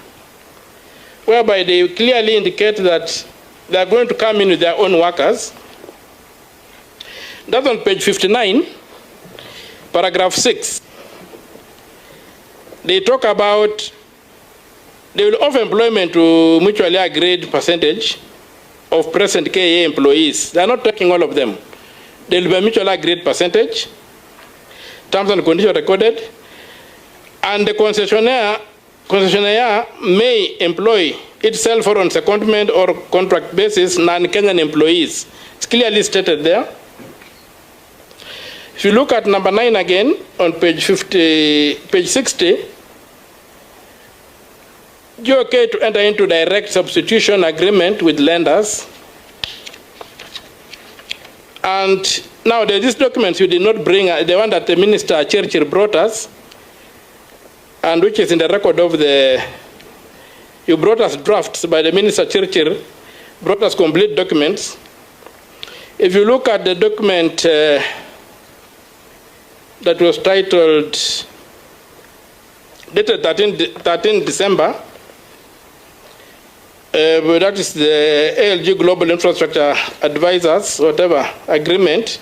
whereby they clearly indicate that they are going to come in with their own workers. That's on page 59, paragraph 6. They talk about they will offer employment to mutually agreed percentage of present KA employees. They are not taking all of them. There will be a mutually agreed percentage, terms and conditions recorded, and the concessionaire may employ itself or on secondment or contract basis non-Kenyan employees. It's clearly stated there. If you look at number 9 again on page 60, Jkia to enter into direct substitution agreement with lenders. And now these documents you did not bring, the one that the Minister Churchill brought us, and which is in the record of you brought us drafts by the Minister Churchill, brought us complete documents. If you look at the document that was titled, dated 13 December, that is the ALG Global Infrastructure Advisors, whatever, agreement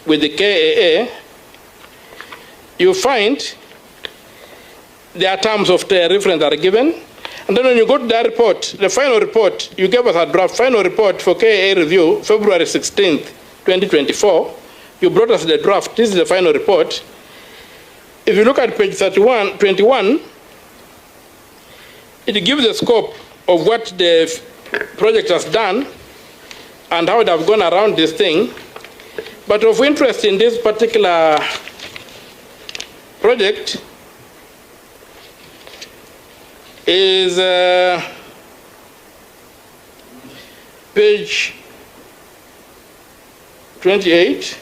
with the KAA, you find their terms of the reference are given. And then when you go to the report, the final report, you gave us a draft final report for KAA review, February 16th, 2024. You brought us the draft. This is the final report. If you look at page 21, it gives the scope of what the project has done and how they have gone around this thing. But of interest in this particular project is page 28.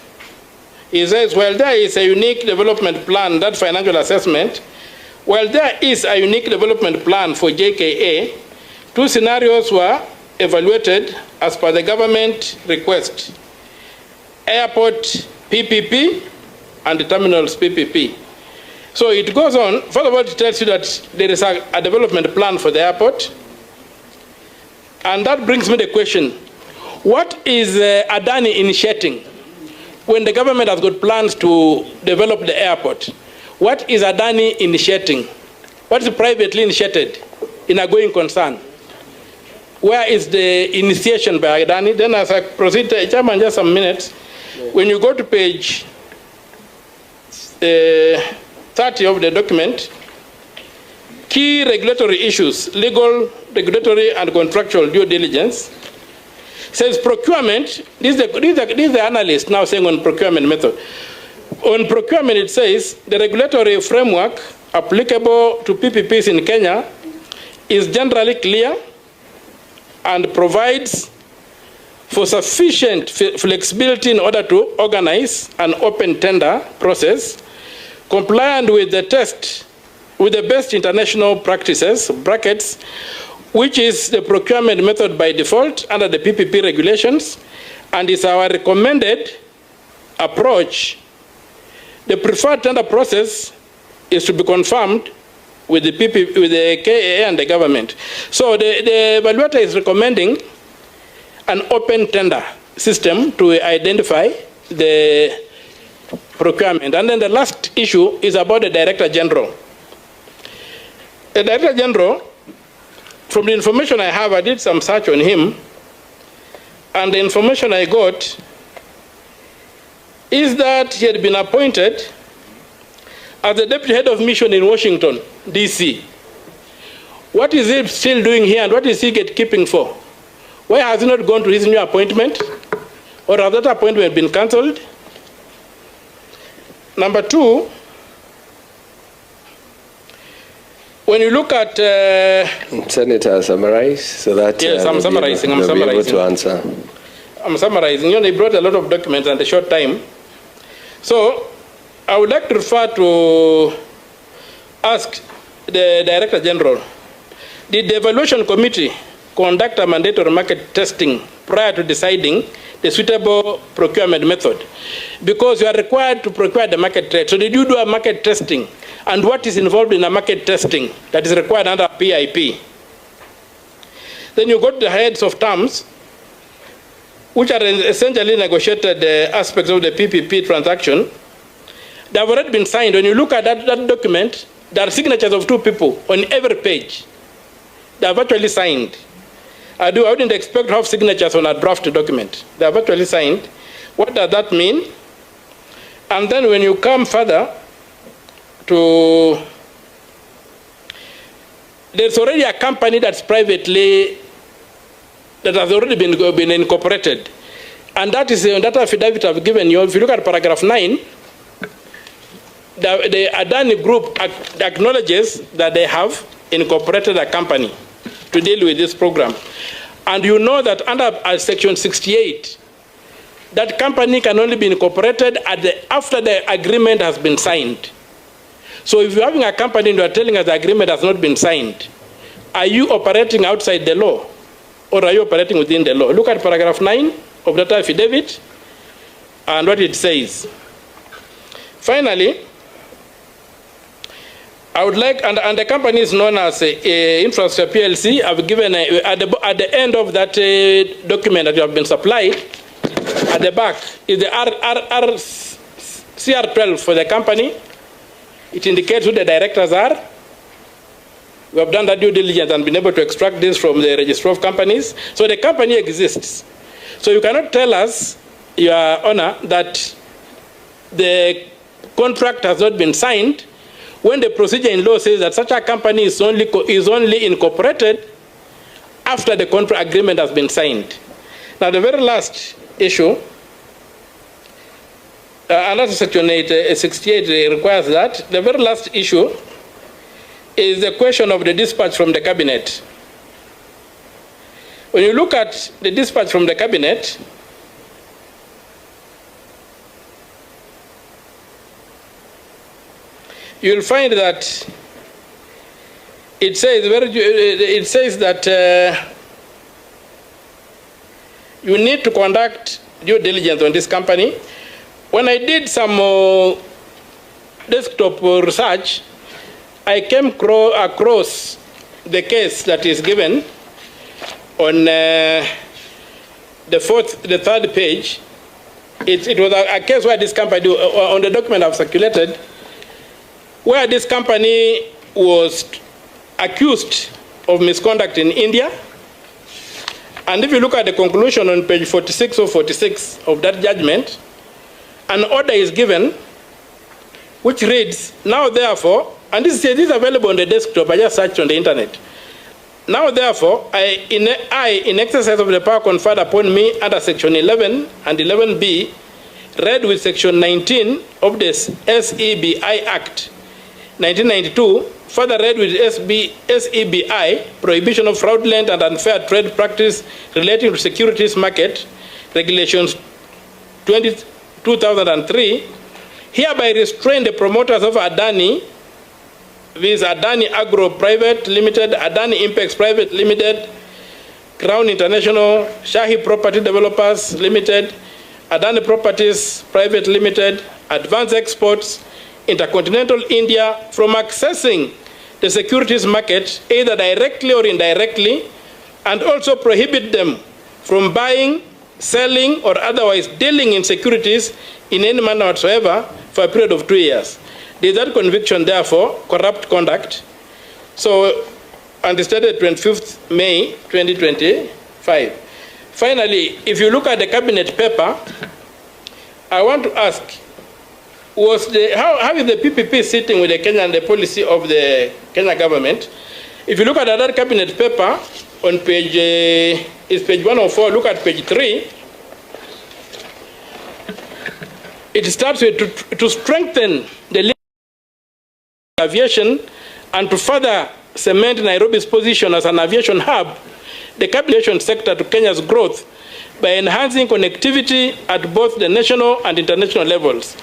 He says, well, there is a unique development plan, that financial assessment. Well, there is a unique development plan for JKA. 2 scenarios were evaluated as per the government request. Airport PPP and the terminals PPP. So it goes on. First of all, it tells you that there is a development plan for the airport. And that brings me the question, what is Adani initiating when the government has got plans to develop the airport? What is Adani initiating? What is privately initiated in a going concern? Where is the initiation by Adani? Then as I proceed, Chairman, just some minutes. When you go to page 30 of the document, key regulatory issues, legal, regulatory, and contractual due diligence, says procurement. This is the analyst now saying on procurement method. On procurement, it says the regulatory framework applicable to PPPs in Kenya is generally clear and provides for sufficient flexibility in order to organize an open tender process compliant with the best international practices, brackets, which is the procurement method by default under the PPP regulations, and is our recommended approach. The preferred tender process is to be confirmed with the KAA and the government. So the evaluator is recommending an open tender system to identify the procurement. And then the last issue is about the Director General. The Director General, from the information I have, I did some search on him, and the information I got is that he had been appointed as the Deputy Head of Mission in Washington, D.C. What is he still doing here, and what is he gatekeeping for? Why has he not gone to his new appointment? Or has that appointment been cancelled? Number two, when you look at... Senator, summarize so that... Yes, I'm summarizing. Be able to answer. I'm summarizing. You know, they brought a lot of documents in a short time. So, I would like to refer to ask the Director General, did the Evaluation Committee conduct a mandatory market testing prior to deciding the suitable procurement method? Because you are required to procure the market trade. So did you do a market testing? And what is involved in a market testing that is required under PIP? Then you go to the heads of terms, which are essentially negotiated aspects of the PPP transaction. They have already been signed. When you look at that document, there are signatures of two people on every page. They have actually signed. I wouldn't expect to have signatures on a draft document. They have actually signed. What does that mean? And then when you come further to, there's already a company that's privately, that has already been incorporated. And that is that affidavit I've given you. If you look at paragraph 9, the Adani group acknowledges that they have incorporated a company to deal with this program. And you know that under section 68, that company can only be incorporated after the agreement has been signed. So if you're having a company and you're telling us the agreement has not been signed, are you operating outside the law? Or are you operating within the law? Look at paragraph 9 of that affidavit and what it says. Finally, I would like, and the company is known as Infrastructure PLC. I've given, at the end of that document that you have been supplied, at the back is the CR12 for the company. It indicates who the directors are. We have done that due diligence and been able to extract this from the Registrar of Companies. So the company exists. So you cannot tell us, Your Honor, that the contract has not been signed when the procedure in law says that such a company is only incorporated after the contract agreement has been signed. Now the very last issue, another section 68 requires that. The very last issue is the question of the dispatch from the cabinet. When you look at the dispatch from the cabinet, you'll find that it says that you need to conduct due diligence on this company. When I did some desktop research, I came across the case that is given on the third page. It was a case where this company, on the document I've circulated, where this company was accused of misconduct in India. And if you look at the conclusion on page 46 or 46 of that judgment, an order is given which reads, now therefore, and this is available on the desktop, I just searched on the internet. Now therefore, in exercise of the power conferred upon me under section 11 and 11B, read with section 19 of the SEBI Act 1992, further read with SEBI, Prohibition of Fraudulent and Unfair Trade Practice Relating to Securities Market, Regulations 2003, hereby restrain the promoters of Adani, viz. Adani Agro Private Limited, Adani Impex Private Limited, Crown International, Shahi Property Developers Limited, Adani Properties Private Limited, Advanced Exports, Intercontinental India, from accessing the securities market either directly or indirectly, and also prohibit them from buying, selling, or otherwise dealing in securities in any manner whatsoever for a period of 2 years. There is that conviction, therefore, corrupt conduct. So, and it started 25th May 2025. Finally, if you look at the cabinet paper, I want to ask, how is the PPP sitting with the Kenya and the policy of the Kenya government? If you look at another cabinet paper on page, it's page 104, look at page 3. It starts with to strengthen the aviation and to further cement Nairobi's position as an aviation hub, the aviation sector to Kenya's growth by enhancing connectivity at both the national and international levels.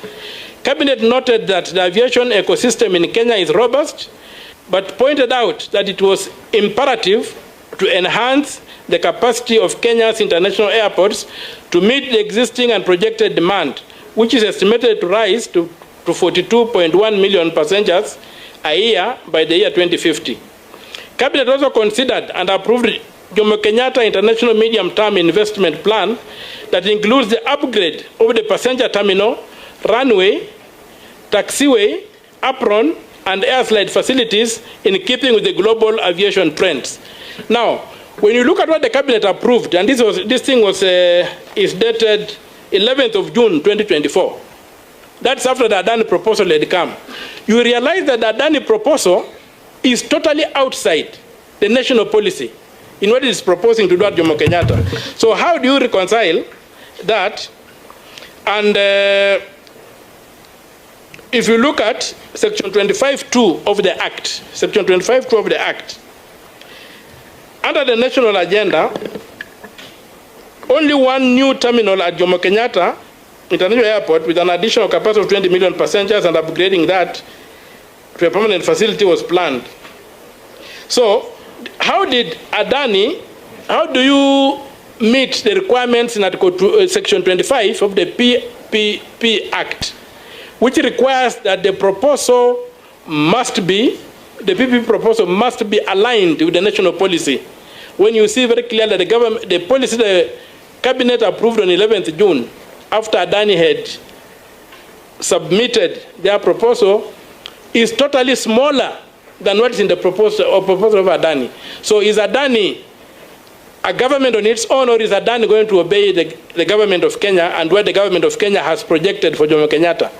Cabinet noted that the aviation ecosystem in Kenya is robust, but pointed out that it was imperative to enhance the capacity of Kenya's international airports to meet the existing and projected demand, which is estimated to rise to 42.1 million passengers a year by the year 2050. Cabinet also considered and approved Jomo Kenyatta International Medium-Term Investment Plan that includes the upgrade of the passenger terminal, runway, taxiway, apron, and airslide facilities in keeping with the global aviation trends. Now, when you look at what the cabinet approved, and this thing is dated 11th of June 2024. That's after the Adani proposal had come. You realize that the Adani proposal is totally outside the national policy in what it is proposing to do at Jomo Kenyatta. So how do you reconcile that? And if you look at section 25.2 of the Act, section 25.2 of the Act, under the national agenda, only one new terminal at Jomo Kenyatta International Airport with an additional capacity of 20 million passengers and upgrading that to a permanent facility was planned. So, how do you meet the requirements in Article Section 25 of the PPP Act, which requires that the proposal must be, the PPP proposal must be aligned with the national policy? When you see very clearly that the policy the Cabinet approved on 11th June, after Adani had submitted their proposal, is totally smaller than what is in the proposal of Adani. So is Adani a government on its own, or is Adani going to obey the government of Kenya and what the government of Kenya has projected for Jomo Kenyatta?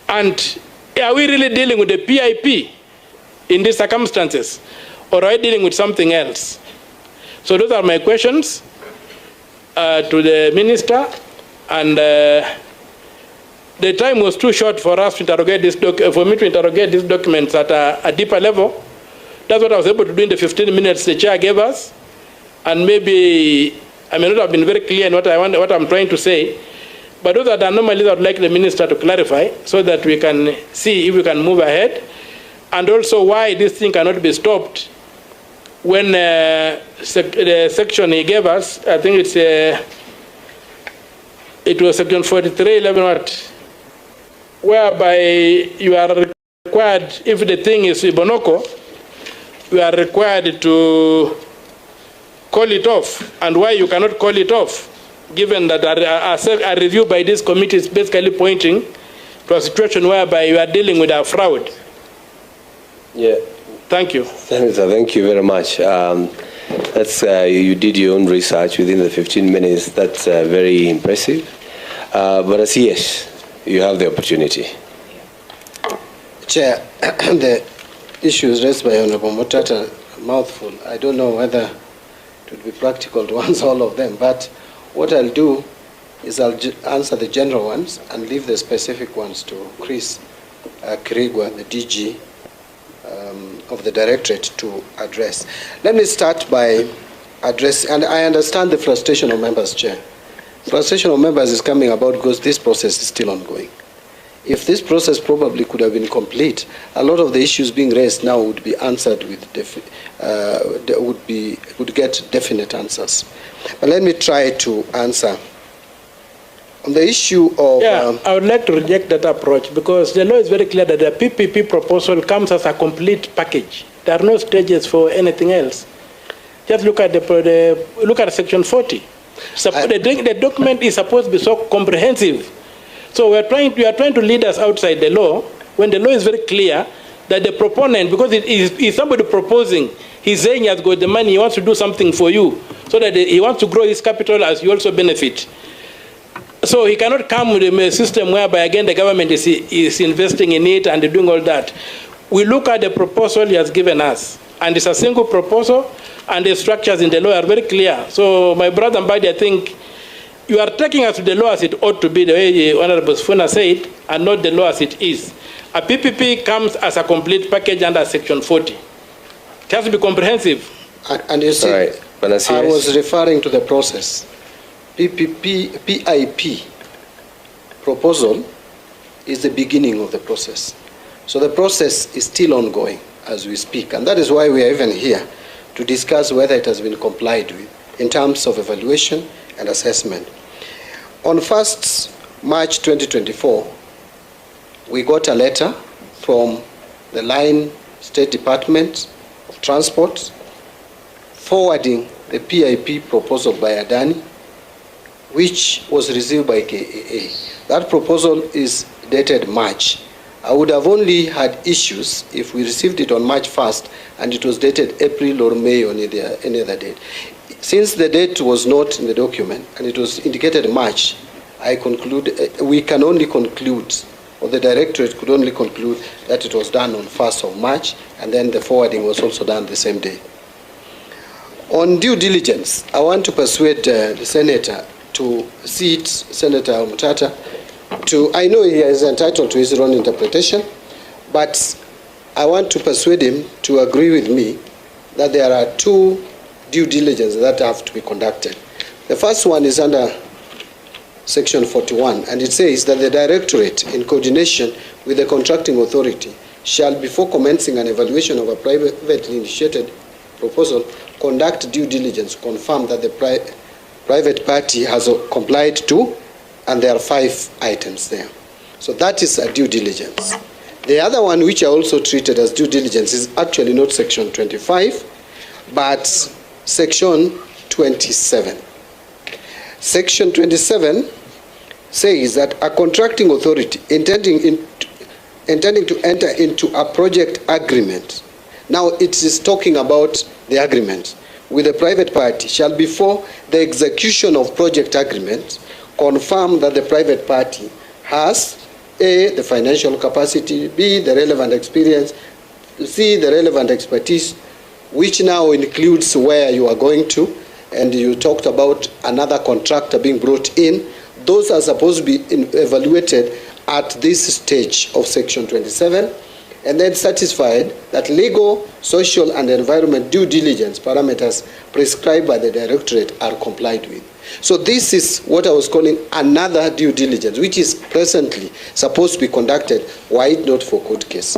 And are we really dealing with the PIP in these circumstances, or are we dealing with something else? So those are my questions to the minister, and the time was too short for us to interrogate this for me to interrogate these documents at a deeper level. That's what I was able to do in the 15 minutes the chair gave us, and maybe I may not have been very clear in what I'm trying to say, but those are the anomalies I would like the minister to clarify so that we can see if we can move ahead, and also why this thing cannot be stopped when the section he gave us, I think it was section 43.11, whereby you are required, if the thing is Ibonoko, you are required to call it off. And why you cannot call it off, given that a review by this committee is basically pointing to a situation whereby you are dealing with a fraud. Yeah. Thank you. Senator, thank you very much. You did your own research within the 15 minutes. That's very impressive. But as yes, you have the opportunity. Chair, the issues raised by Honorable Mutata, mouthful. I don't know whether it would be practical to answer all of them, but what I'll do is I'll answer the general ones and leave the specific ones to Chris Kirigwa, the DG of the Directorate, to address. Let me start by addressing, and I understand the frustration of members, Chair. Frustration of members is coming about because this process is still ongoing. If this process probably could have been complete, a lot of the issues being raised now would be answered with, would get definite answers. But let me try to answer. On the issue of... I would like to reject that approach, because the law is very clear that the PPP proposal comes as a complete package. There are no stages for anything else. Just look at look at section 40. So the document is supposed to be so comprehensive. So you are trying to lead us outside the law when the law is very clear that the proponent, because it is somebody proposing, he's saying he has got the money, he wants to do something for you, so that he wants to grow his capital as you also benefit. So he cannot come with a system whereby, again, the government is investing in it and doing all that. We look at the proposal he has given us, and it's a single proposal, and the structures in the law are very clear. So my brother Mbadi, I think you are taking us to the law as it ought to be, the way Honorable Sifuna said, and not the law as it is. A PPP comes as a complete package under Section 40. It has to be comprehensive. And you see, right. I was referring to the process. PIP proposal is the beginning of the process. So the process is still ongoing as we speak. And that is why we are even here to discuss whether it has been complied with in terms of evaluation and assessment. On 1st March 2024, we got a letter from the Line State Department of Transport forwarding the PIP proposal by Adani, which was received by KAA. That proposal is dated March. I would have only had issues if we received it on March 1st and it was dated April or May or any other date. Since the date was not in the document and it was indicated March, we can only conclude, or the directorate could only conclude, that it was done on 1st of March, and then the forwarding was also done the same day. On due diligence, I want to persuade the Senator to seat Senator Omtaa I know he is entitled to his own interpretation, but I want to persuade him to agree with me that there are two due diligence that have to be conducted. The first one is under Section 41, and it says that the Directorate, in coordination with the contracting authority, shall, before commencing an evaluation of a privately initiated proposal, conduct due diligence, confirm that the private party has complied to, and there are 5 items there. So that is a due diligence. The other one, which I also treated as due diligence, is actually not Section 25, but Section 27. Section 27 says that a contracting authority intending to enter into a project agreement, now it is talking about the agreement with a private party, shall, before the execution of project agreement, confirm that the private party has A, the financial capacity, B, the relevant experience, C, the relevant expertise, which now includes where you are going to, and you talked about another contractor being brought in. Those are supposed to be evaluated at this stage of Section 27, and then satisfied that legal, social, and environment due diligence parameters prescribed by the Directorate are complied with. So this is what I was calling another due diligence, which is presently supposed to be conducted, why not for court case.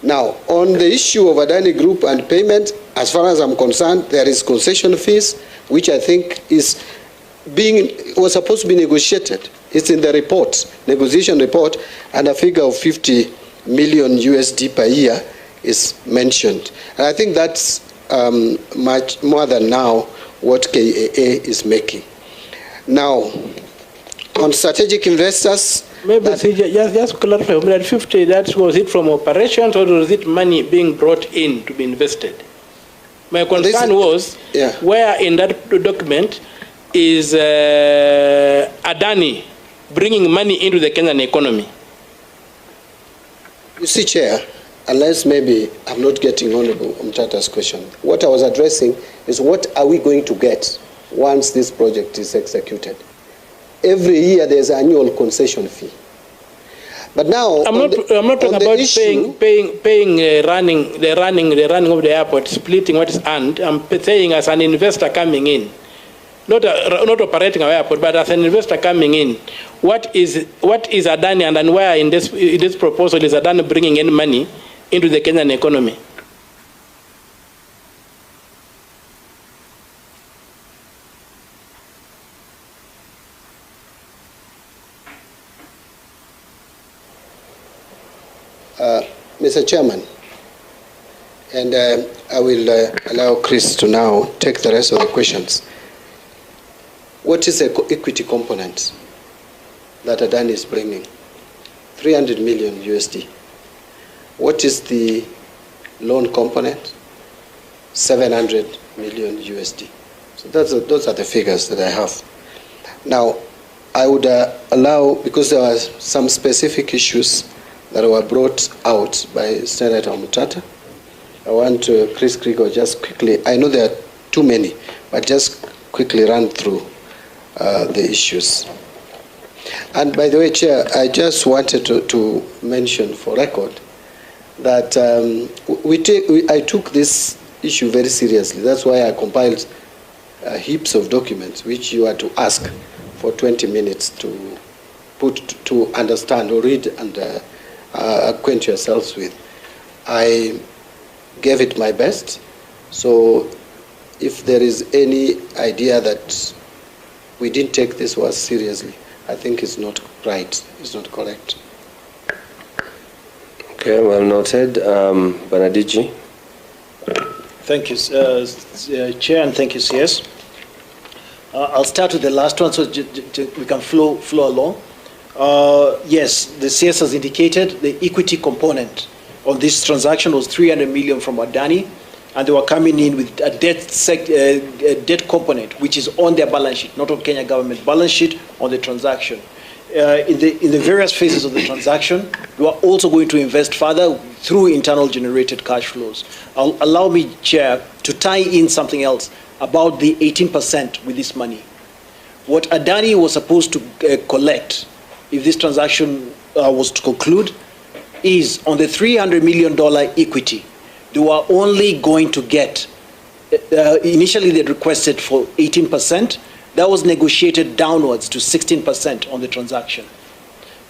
Now, on the issue of Adani Group and payment, as far as I'm concerned, there is concession fees, which I think was supposed to be negotiated. It's in the report, negotiation report, and a figure of 50 million USD per year is mentioned. And I think that's much more than now what KAA is making. Now, on strategic investors, maybe just clarify, that 50, that was it from operations, or was it money being brought in to be invested? My concern was where in that document is Adani bringing money into the Kenyan economy. You see, Chair, unless maybe I'm not getting Honorable Omtata's question, what I was addressing is what are we going to get once this project is executed? Every year there's an annual concession fee. But now I'm not talking about paying running of the airport, splitting what is earned. I'm saying as an investor coming in, not operating our airport, but as an investor coming in, what is Adani, and then where in this proposal is Adani bringing in money into the Kenyan economy? Mr. Chairman, and I will allow Chris to now take the rest of the questions. What is the equity component that Adani is bringing? 300 million USD. What is the loan component? 700 million USD. So those are the figures that I have. Now, I would allow, because there are some specific issues that were brought out by Senator Omtaa, I want to, Chris Grigor, just quickly, I know there are too many, but just quickly run through the issues. And by the way, Chair, I just wanted to mention for record that I took this issue very seriously. That's why I compiled heaps of documents which you are to ask for 20 minutes to understand or read and acquaint yourselves with. I gave it my best. So if there is any idea that we didn't take this was seriously, I think it's not right, it's not correct. Okay, well noted. Banadiji. Thank you, Chair, and thank you, CS. I'll start with the last one so we can flow along. Yes, the CS has indicated the equity component of this transaction was 300 million from Adani, and they were coming in with a debt component, which is on their balance sheet, not on Kenya government balance sheet, on the transaction. In the various phases of the transaction, we are also going to invest further through internal generated cash flows. Allow me, Chair, to tie in something else about the 18% with this money. What Adani was supposed to collect, if this transaction was to conclude, is on the $300 million equity. They were only going to get, initially they requested for 18%. That was negotiated downwards to 16% on the transaction.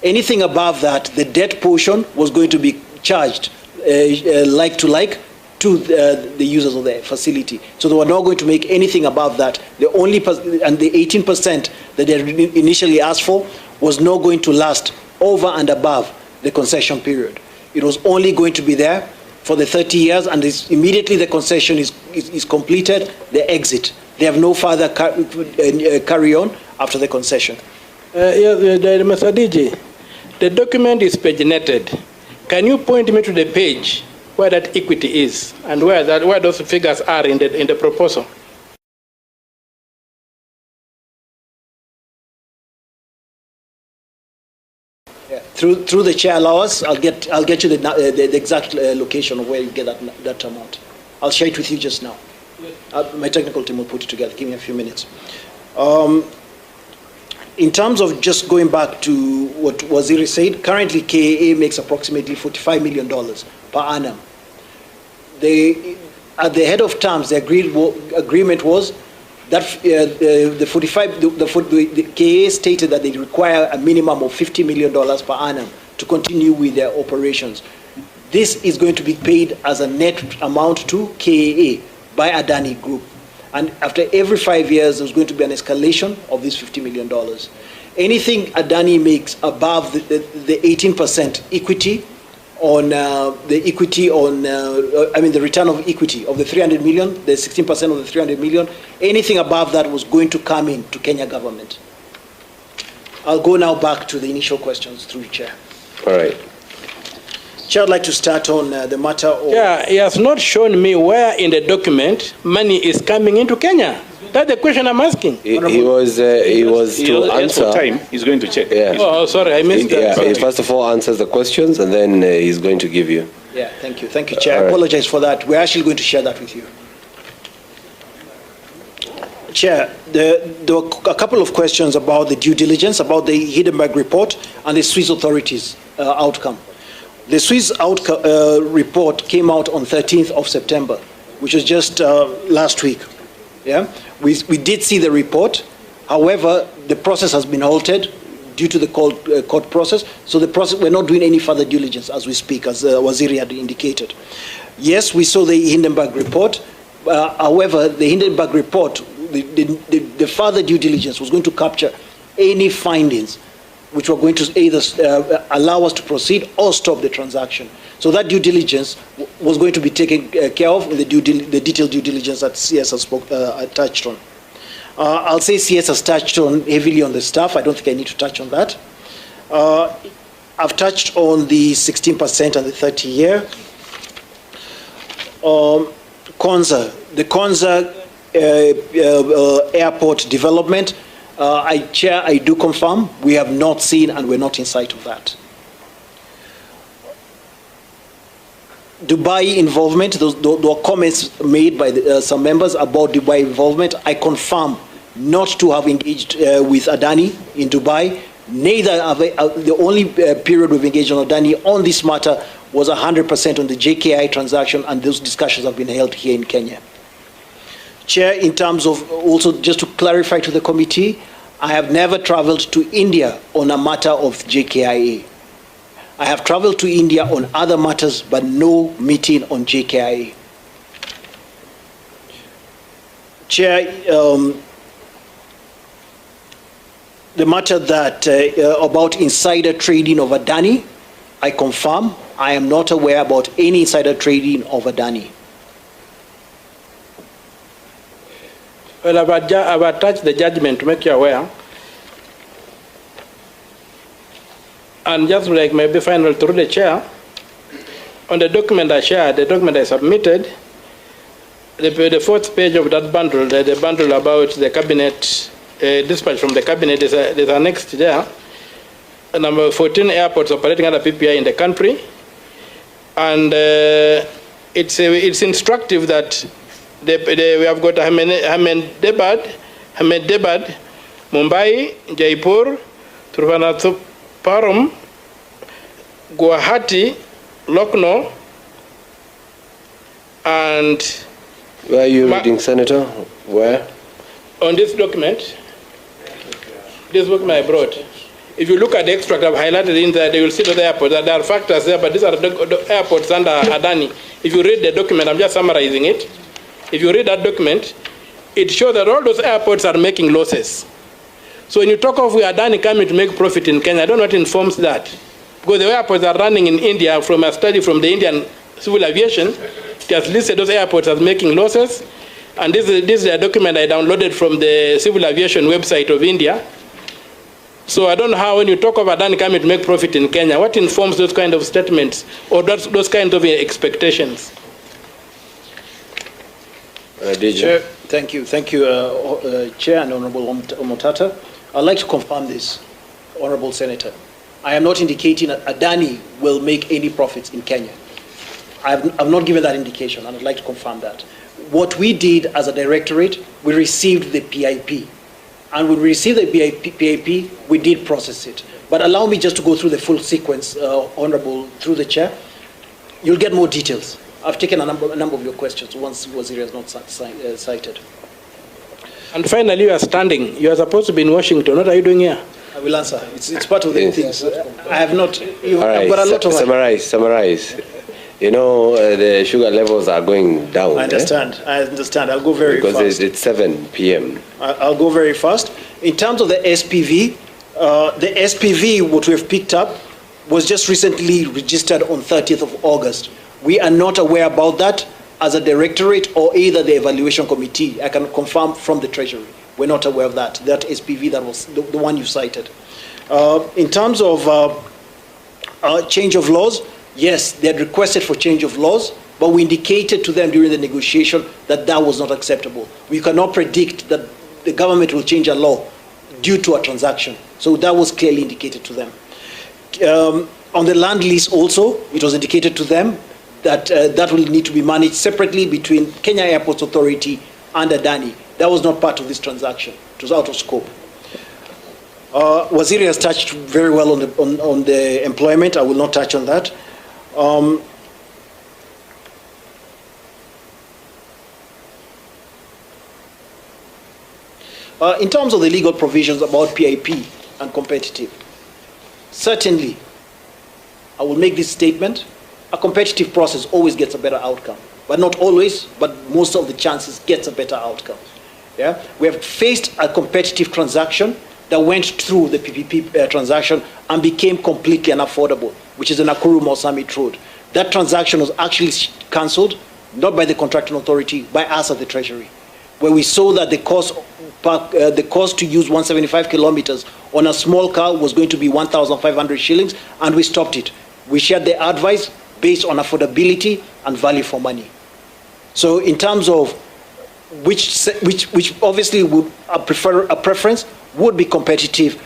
Anything above that, the debt portion was going to be charged like to like to the users of the facility. So they were not going to make anything above that. And the 18% that they initially asked for was not going to last over and above the concession period. It was only going to be there for the 30 years, and immediately the concession is completed, they exit. They have no further carry on after the concession. Mr. DJ, the document is paginated. Can you point me to the page where that equity is and where those figures are in the proposal? Yeah. Through the chair allowance, I'll get you the exact location of where you get that amount. I'll share it with you just now. My technical team will put it together. Give me a few minutes. In terms of just going back to what Waziri said, currently KAA makes approximately $45 million per annum. At the head of terms, the agreement was that the KAA stated that they require a minimum of $50 million per annum to continue with their operations. This is going to be paid as a net amount to KAA by Adani Group. And after every 5 years, there's going to be an escalation of this $50 million. Anything Adani makes above the 18% equity on the return of equity of the 300 million, the 16% of the 300 million, anything above that was going to come in to Kenya government. I'll go now back to the initial questions through the chair. All right. Chair, I'd like to start on the matter of... Yeah, he has not shown me where in the document money is coming into Kenya. That's the question I'm asking. He was to answer. Time. He's going to check. Yeah. Oh, sorry, I missed that. Yeah, he first of all answers the questions, and then he's going to give you. Yeah, thank you. Thank you, Chair. I apologize for that. We're actually going to share that with you. Chair, there were a couple of questions about the due diligence, about the Hindenburg report and the Swiss authorities' outcome. The Swiss report came out on 13th of September, which was just last week. Yeah, we did see the report. However, the process has been halted due to the court process. So the process, we're not doing any further diligence as we speak, as Waziri had indicated. Yes, we saw the Hindenburg report. However, the Hindenburg report, the further due diligence was going to capture any findings which were going to either allow us to proceed or stop the transaction. So that due diligence was going to be taken care of in the detailed due diligence that CS has touched on. I'll say CS has touched on heavily on the staff. I don't think I need to touch on that. I've touched on the 16% and the 30-year. The Konza airport development, Chair, I do confirm, we have not seen and we're not in sight of that. Dubai involvement, there were comments made by some members about Dubai involvement. I confirm not to have engaged with Adani in Dubai. Neither have the only period we've engaged on Adani on this matter was 100% on the JKI transaction, and those discussions have been held here in Kenya. Chair, in terms of also just to clarify to the committee, I have never traveled to India on a matter of JKIA. I have traveled to India on other matters, but no meeting on JKIA. Chair, the matter that about insider trading of Adani, I confirm I am not aware about any insider trading of Adani. Well, I've attached the judgment to make you aware. And just like maybe final through the chair, on the document I shared, the document I submitted, the fourth page of that bundle, the bundle about the cabinet, dispatch from the cabinet, there's annexed there. Number 14 airports operating under PPI in the country. And it's instructive that we have got Ahmedabad, Mumbai, Jaipur, Thiruvananthapuram, Guwahati, Lucknow, and... Where are you reading, Senator? Where? On this document I brought. If you look at the extract I've highlighted in there, you will see the airports. There are factors there, but these are the airports under Adani. If you read the document, I'm just summarizing it. If you read that document, it shows that all those airports are making losses. So when you talk of Adani coming to make profit in Kenya, I don't know what informs that. Because the airports are running in India, from a study from the Indian Civil Aviation, it has listed those airports as making losses. And this is a document I downloaded from the Civil Aviation website of India. So I don't know how, when you talk of Adani coming to make profit in Kenya, what informs those kind of statements or those kind of expectations? Chair, thank you, Chair and Honorable Omtaa. I'd like to confirm this, Honorable Senator. I am not indicating that Adani will make any profits in Kenya. I've not given that indication, and I'd like to confirm that. What we did as a directorate, we received the PIP. And when we received the PIP, we did process it. But allow me just to go through the full sequence, Honorable, through the Chair. You'll get more details. I've taken a number of your questions once Waziri has not cited. And finally, you are standing. You are supposed to be in Washington. What are you doing here? I will answer. It's part of the things. I have not. All right, got a lot of summarize. You know, the sugar levels are going down. I understand. I understand. I'll go very fast. Because it's 7 p.m. I'll go very fast. In terms of the SPV, what we have picked up was just recently registered on 30th of August. We are not aware about that as a directorate or either the evaluation committee. I can confirm from the Treasury. We're not aware of that. That SPV, that was the one you cited. In terms of change of laws, yes, they had requested for change of laws, but we indicated to them during the negotiation that that was not acceptable. We cannot predict that the government will change a law due to a transaction. So that was clearly indicated to them. On the land lease also, it was indicated to them that that will need to be managed separately between Kenya Airports Authority and Adani. That was not part of this transaction. It was out of scope. Waziri has touched very well on the employment. I will not touch on that. In terms of the legal provisions about PIP and competitive, certainly, I will make this statement, a competitive process always gets a better outcome. But not always, but most of the chances gets a better outcome. Yeah? We have faced a competitive transaction that went through the PPP transaction and became completely unaffordable, which is the Nakuru Summit Road. That transaction was actually cancelled, not by the contracting authority, by us at the Treasury, where we saw that the cost the cost to use 175 kilometers on a small car was going to be 1,500 shillings, and we stopped it. We shared the advice based on affordability and value for money. So in terms of which obviously would a preference would be competitive,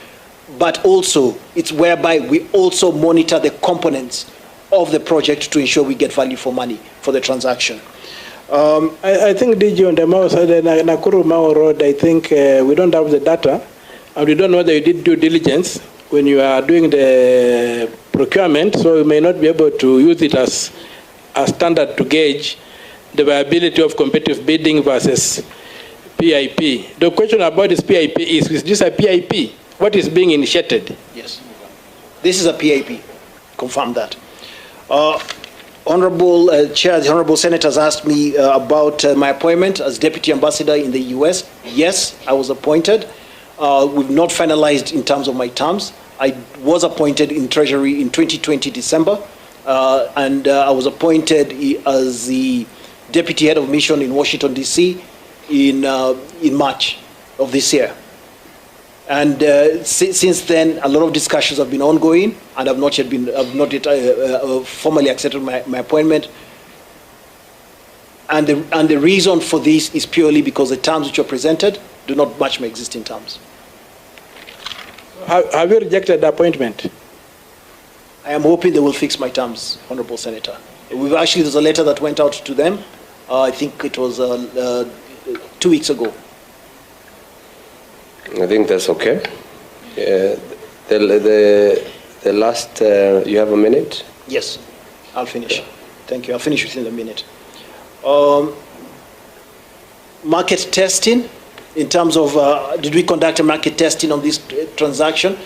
but also it's whereby we also monitor the components of the project to ensure we get value for money for the transaction. I think DG on the Nakuru Mao Road, I think we don't have the data, and we don't know that you did due diligence when you are doing the procurement, so we may not be able to use it as a standard to gauge the viability of competitive bidding versus PIP. The question about this PIP is this a PIP? What is being initiated? Yes. This is a PIP. Confirm that. Honorable Chair, the Honorable Senators asked me about my appointment as Deputy Ambassador in the US. Yes, I was appointed. We've not finalized in terms of my terms. I was appointed in Treasury in 2020 December, and I was appointed as the Deputy Head of Mission in Washington, D.C. in March of this year. And since then, a lot of discussions have been ongoing, and I've not yet formally accepted my appointment. And the reason for this is purely because the terms which are presented do not match my existing terms. Have you rejected the appointment? I am hoping they will fix my terms, Honorable Senator. There's a letter that went out to them. I think it was 2 weeks ago. I think that's okay. The last, you have a minute? Yes, I'll finish. Yeah. Thank you. I'll finish within a minute. Market testing, in terms of, did we conduct a market testing on this transaction?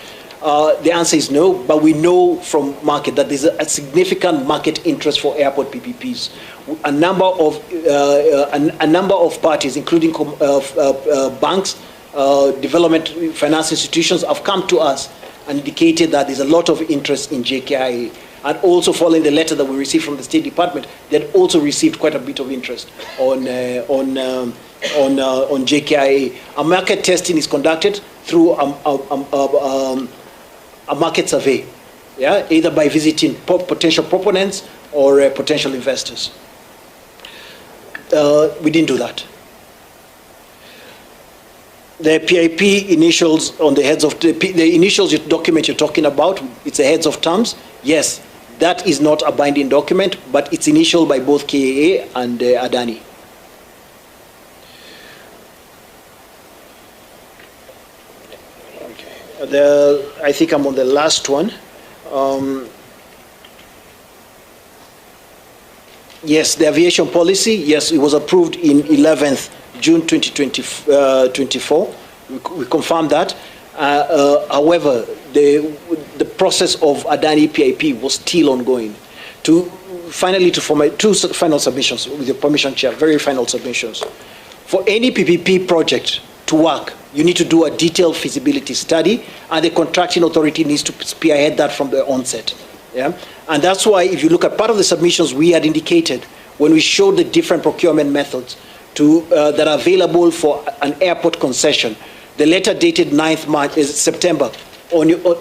The answer is no, but we know from market that there's a significant market interest for airport PPPs. A number of parties, including banks, development finance institutions, have come to us and indicated that there's a lot of interest in Jkia. And also, following the letter that we received from the State Department, they had also received quite a bit of interest on Jkia. A market testing is conducted through a market survey, yeah, either by visiting potential proponents or potential investors. We didn't do that. The PIP initials on the heads of the initials document you're talking about, it's the heads of terms. Yes, that is not a binding document, but it's initialed by both KAA and Adani. I think I'm on the last one. Yes, the aviation policy, yes, it was approved in 11th June 2024. We confirmed that. However, the process of Adani PIP was still ongoing. Finally, to form two final submissions, with your permission, Chair, very final submissions. For any PPP project to work, you need to do a detailed feasibility study, and the contracting authority needs to spearhead that from the onset. Yeah? And that's why, if you look at part of the submissions, we had indicated when we showed the different procurement methods that are available for an airport concession. The letter dated 9th September,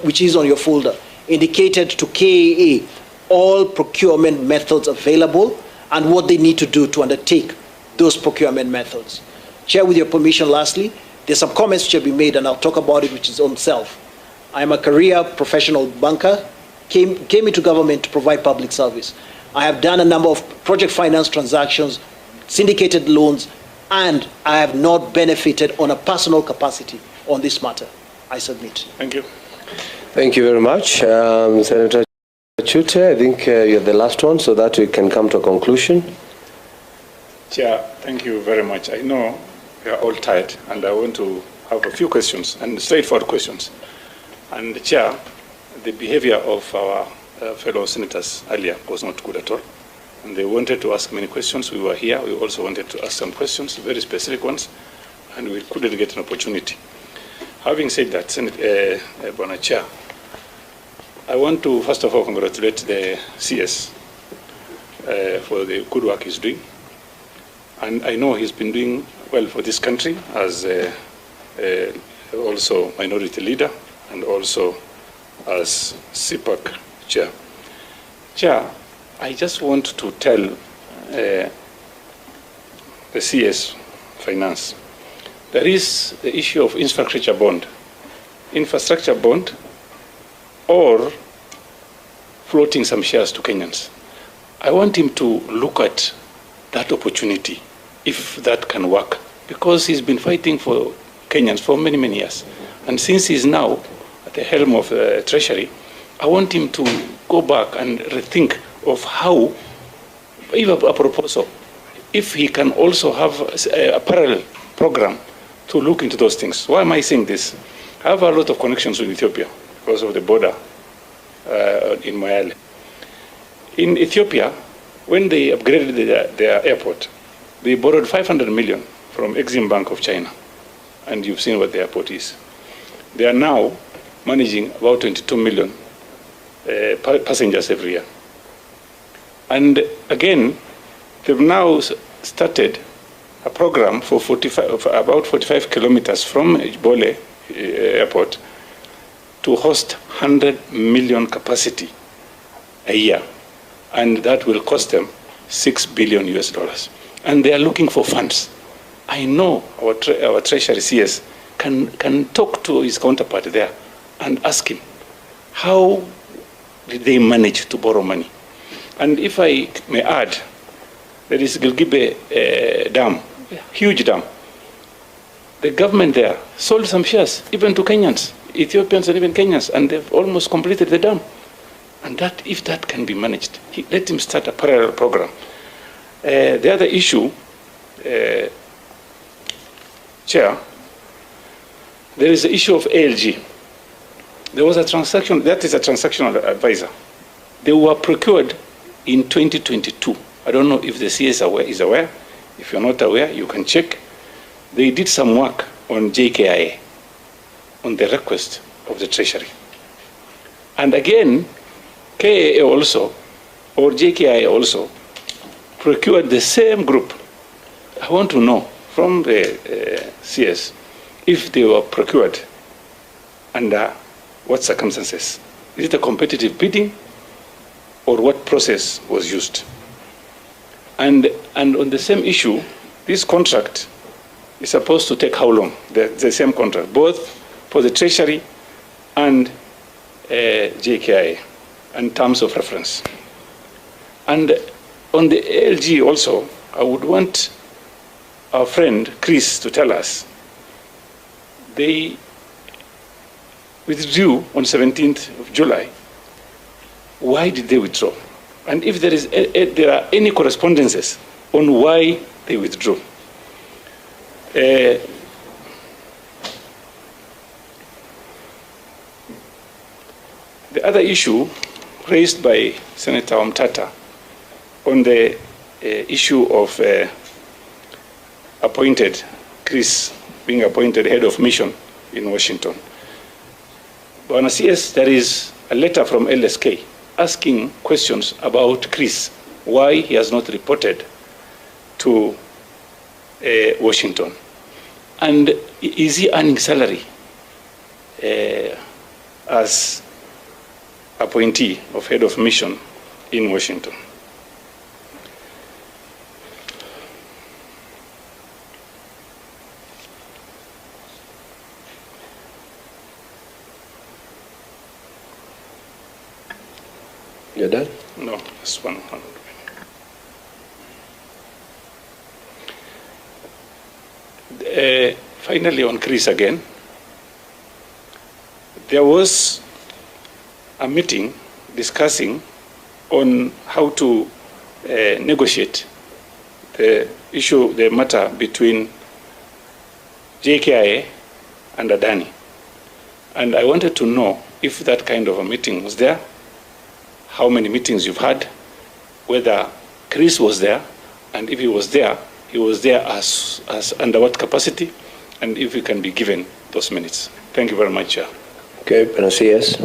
which is on your folder, indicated to KAA all procurement methods available and what they need to do to undertake those procurement methods. Chair, with your permission, lastly, there's some comments which have been made, and I'll talk about it, which is on self. I'm a career professional banker, came into government to provide public service. I have done a number of project finance transactions, syndicated loans, and I have not benefited on a personal capacity on this matter. I submit. Thank you. Thank you very much. Senator Chute, I think you're the last one, so that we can come to a conclusion. Chair, thank you very much. I know we are all tired, and I want to have a few questions, and straightforward questions. And Chair, the behavior of our fellow senators earlier was not good at all. And they wanted to ask many questions. We were here. We also wanted to ask some questions, very specific ones, and we couldn't get an opportunity. Having said that, Bwana Chair, I want to first of all congratulate the CS for the good work he's doing. And I know he's been doing well for this country as also minority leader, and also as CPAC chair. Chair, I just want to tell the CS Finance, there is the issue of infrastructure bond or floating some shares to Kenyans. I want him to look at that opportunity, if that can work, because he's been fighting for Kenyans for many, many years. And since he's now at the helm of the Treasury, I want him to go back and rethink of how, if a proposal, if he can also have a parallel program to look into those things. Why am I saying this? I have a lot of connections with Ethiopia because of the border in Moyale. In Ethiopia, when they upgraded their airport, they borrowed 500 million from Exim Bank of China. And you've seen what the airport is. They are now managing about 22 million passengers every year. And again, they've now started a program for about 45 kilometers from Bole airport to host 100 million capacity a year. And that will cost them $6 billion US. And they are looking for funds. I know our Treasury CS can talk to his counterpart there and ask him, how did they manage to borrow money? And if I may add, there is Gilgibe Dam, huge dam. The government there sold some shares, even to Kenyans, Ethiopians and even Kenyans, and they've almost completed the dam. And that, if that can be managed, let him start a parallel program. The other issue, Chair, there is the issue of ALG. There was a transaction, that is a transactional advisor. They were procured in 2022. I don't know if the CS is aware. If you're not aware, you can check. They did some work on Jkia on the request of the Treasury. And again, KAA also, or Jkia also, procured the same group. I want to know from the CS if they were procured under what circumstances. Is it a competitive bidding, or what process was used? And on the same issue, this contract is supposed to take how long? The same contract, both for the Treasury and Jkia, and terms of reference. And on the ALG also, I would want our friend Chris to tell us. They withdrew on 17th of July. Why did they withdraw? And if there are any correspondences on why they withdrew. The other issue raised by Senator Omtaa on the issue of Chris being appointed head of mission in Washington. Bwana CS, there is a letter from LSK asking questions about Chris, why he has not reported to Washington. And is he earning salary as appointee of head of mission in Washington? You're done? No, just one. Finally, on Chris again, there was a meeting discussing on how to negotiate the issue, the matter between Jkia and Adani. And I wanted to know if that kind of a meeting was there, how many meetings you've had, whether Chris was there, and if he was there as under what capacity, and if he can be given those minutes. Thank you very much, Chair. Okay, yes.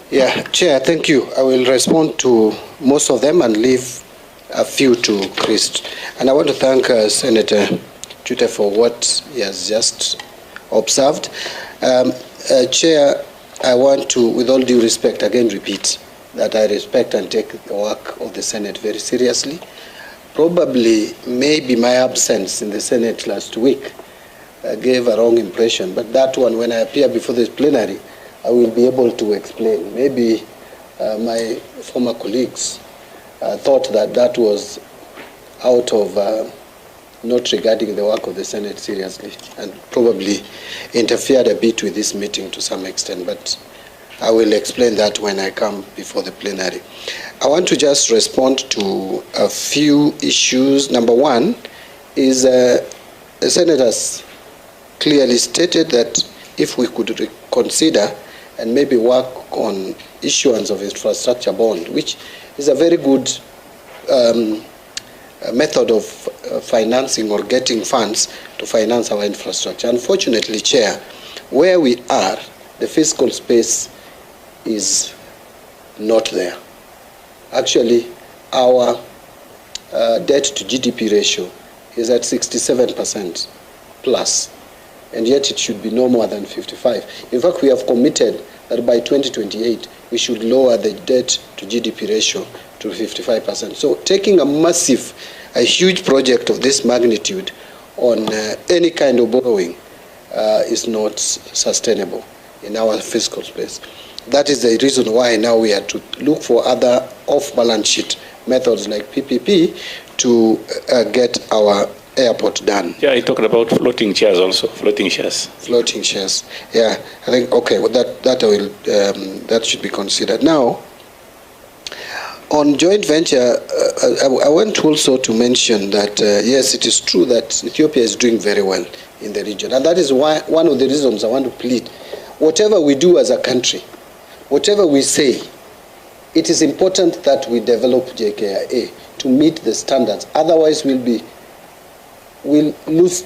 Yeah, Chair, thank you. I will respond to most of them and leave a few to Chris. And I want to thank Senator Jkia for what he has just observed. Chair, I want to, with all due respect, again repeat that I respect and take the work of the Senate very seriously. Probably, maybe my absence in the Senate last week gave a wrong impression, but that one, when I appear before this plenary, I will be able to explain. Maybe my former colleagues thought that that was out of not regarding the work of the Senate seriously, and probably interfered a bit with this meeting to some extent, but I will explain that when I come before the plenary. I want to just respond to a few issues. Number one is the senators clearly stated that if we could consider and maybe work on issuance of infrastructure bond, which is a very good method of financing or getting funds to finance our infrastructure. Unfortunately, Chair, where we are, the fiscal space is not there. Actually, our debt to GDP ratio is at 67% plus, and yet it should be no more than 55. In fact, we have committed that by 2028, we should lower the debt to GDP ratio to 55%. So taking a huge project of this magnitude on any kind of borrowing is not sustainable in our fiscal space. That is the reason why now we have to look for other off-balance sheet methods like PPP to get our airport done. Yeah, I talked about floating shares also, floating shares. Floating shares, yeah. I think, okay, well, that should be considered. Now, on joint venture, I want also to mention that, yes, it is true that Ethiopia is doing very well in the region. And that is why one of the reasons I want to plead, whatever we do as a country, whatever we say, it is important that we develop JKIA to meet the standards. Otherwise, we'll lose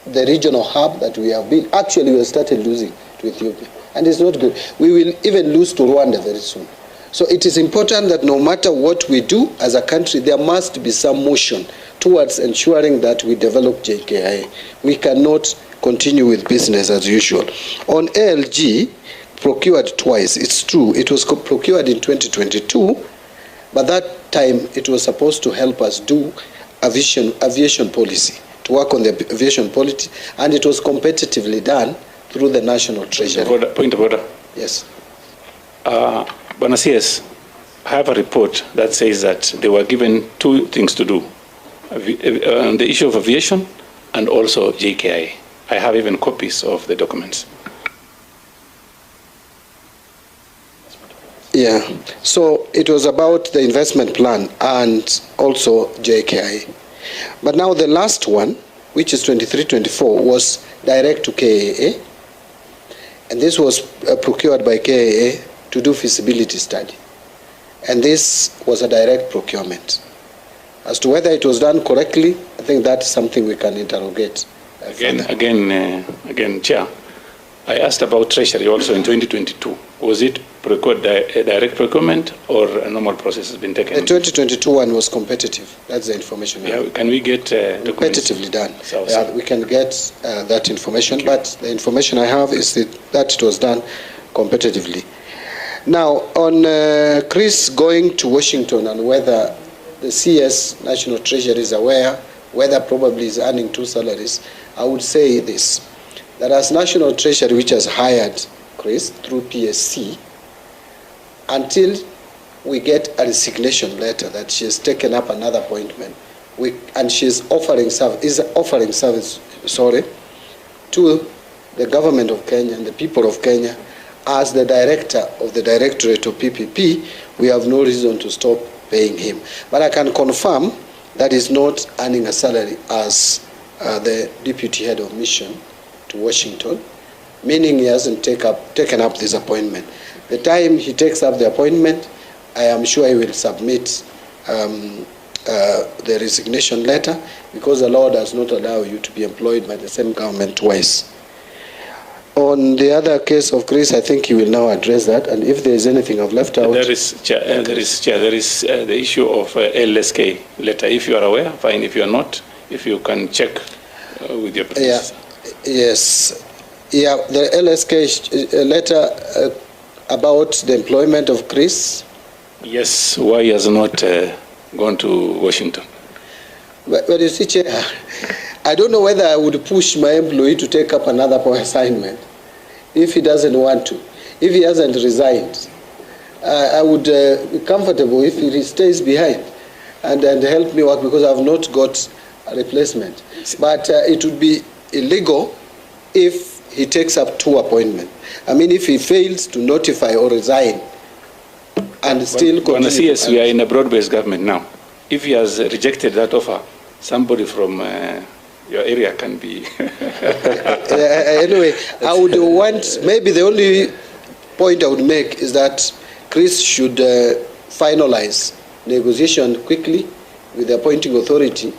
the regional hub that we have built. Actually, we have started losing to Ethiopia, and it's not good. We will even lose to Rwanda very soon. So it is important that no matter what we do as a country, there must be some motion towards ensuring that we develop JKIA. We cannot continue with business as usual. On ALG, procured twice. It's true, it was procured in 2022, but that time it was supposed to help us do aviation policy, to work on the aviation policy, and it was competitively done through the National Treasury. Point of order. Yes. Bwana CS, I have a report that says that they were given two things to do, on the issue of aviation and also JKIA. I have even copies of the documents. Yeah, so it was about the investment plan and also JKIA. But now the last one, which is 23-24, was direct to KAA. And this was procured by KAA to do feasibility study. And this was a direct procurement. As to whether it was done correctly, I think that's something we can interrogate. Again, Chair, I asked about Treasury also in 2022. Was it procured a direct procurement or a normal process has been taken? The 2022 one was competitive. That's the information. Yeah, can we get competitively done? Yeah, we can get that information, but the information I have is that it was done competitively. Now, on Chris going to Washington and whether the CS, National Treasury, is aware, whether probably is earning two salaries, I would say this, that as National Treasury, which has hired Chris through PSC, until we get a resignation letter that she has taken up another appointment, and she is offering service to the government of Kenya and the people of Kenya as the director of the Directorate of PPP, we have no reason to stop paying him. But I can confirm that he's not earning a salary as the deputy head of mission to Washington, meaning he hasn't taken up this appointment. The time he takes up the appointment, I am sure he will submit the resignation letter, because the law does not allow you to be employed by the same government twice. On the other case of Chris, I think he will now address that, and if there is anything I've left out. There is the issue of LSK letter. If you are aware, fine. If you are not, if you can check with your predecessor. Yes. Yeah, the LSK letter about the employment of Chris. Yes, why he has not gone to Washington? But you see, Chair, I don't know whether I would push my employee to take up another assignment if he doesn't want to. If he hasn't resigned, I would be comfortable if he stays behind and help me work, because I've not got a replacement. But it would be illegal if he takes up 2 appointments. I mean, if he fails to notify or resign and still continue. Yes, we are in a broad-based government now. If he has rejected that offer, somebody from your area can be. Anyway, I would want, maybe the only point I would make is that Chris should finalize negotiation quickly with the appointing authority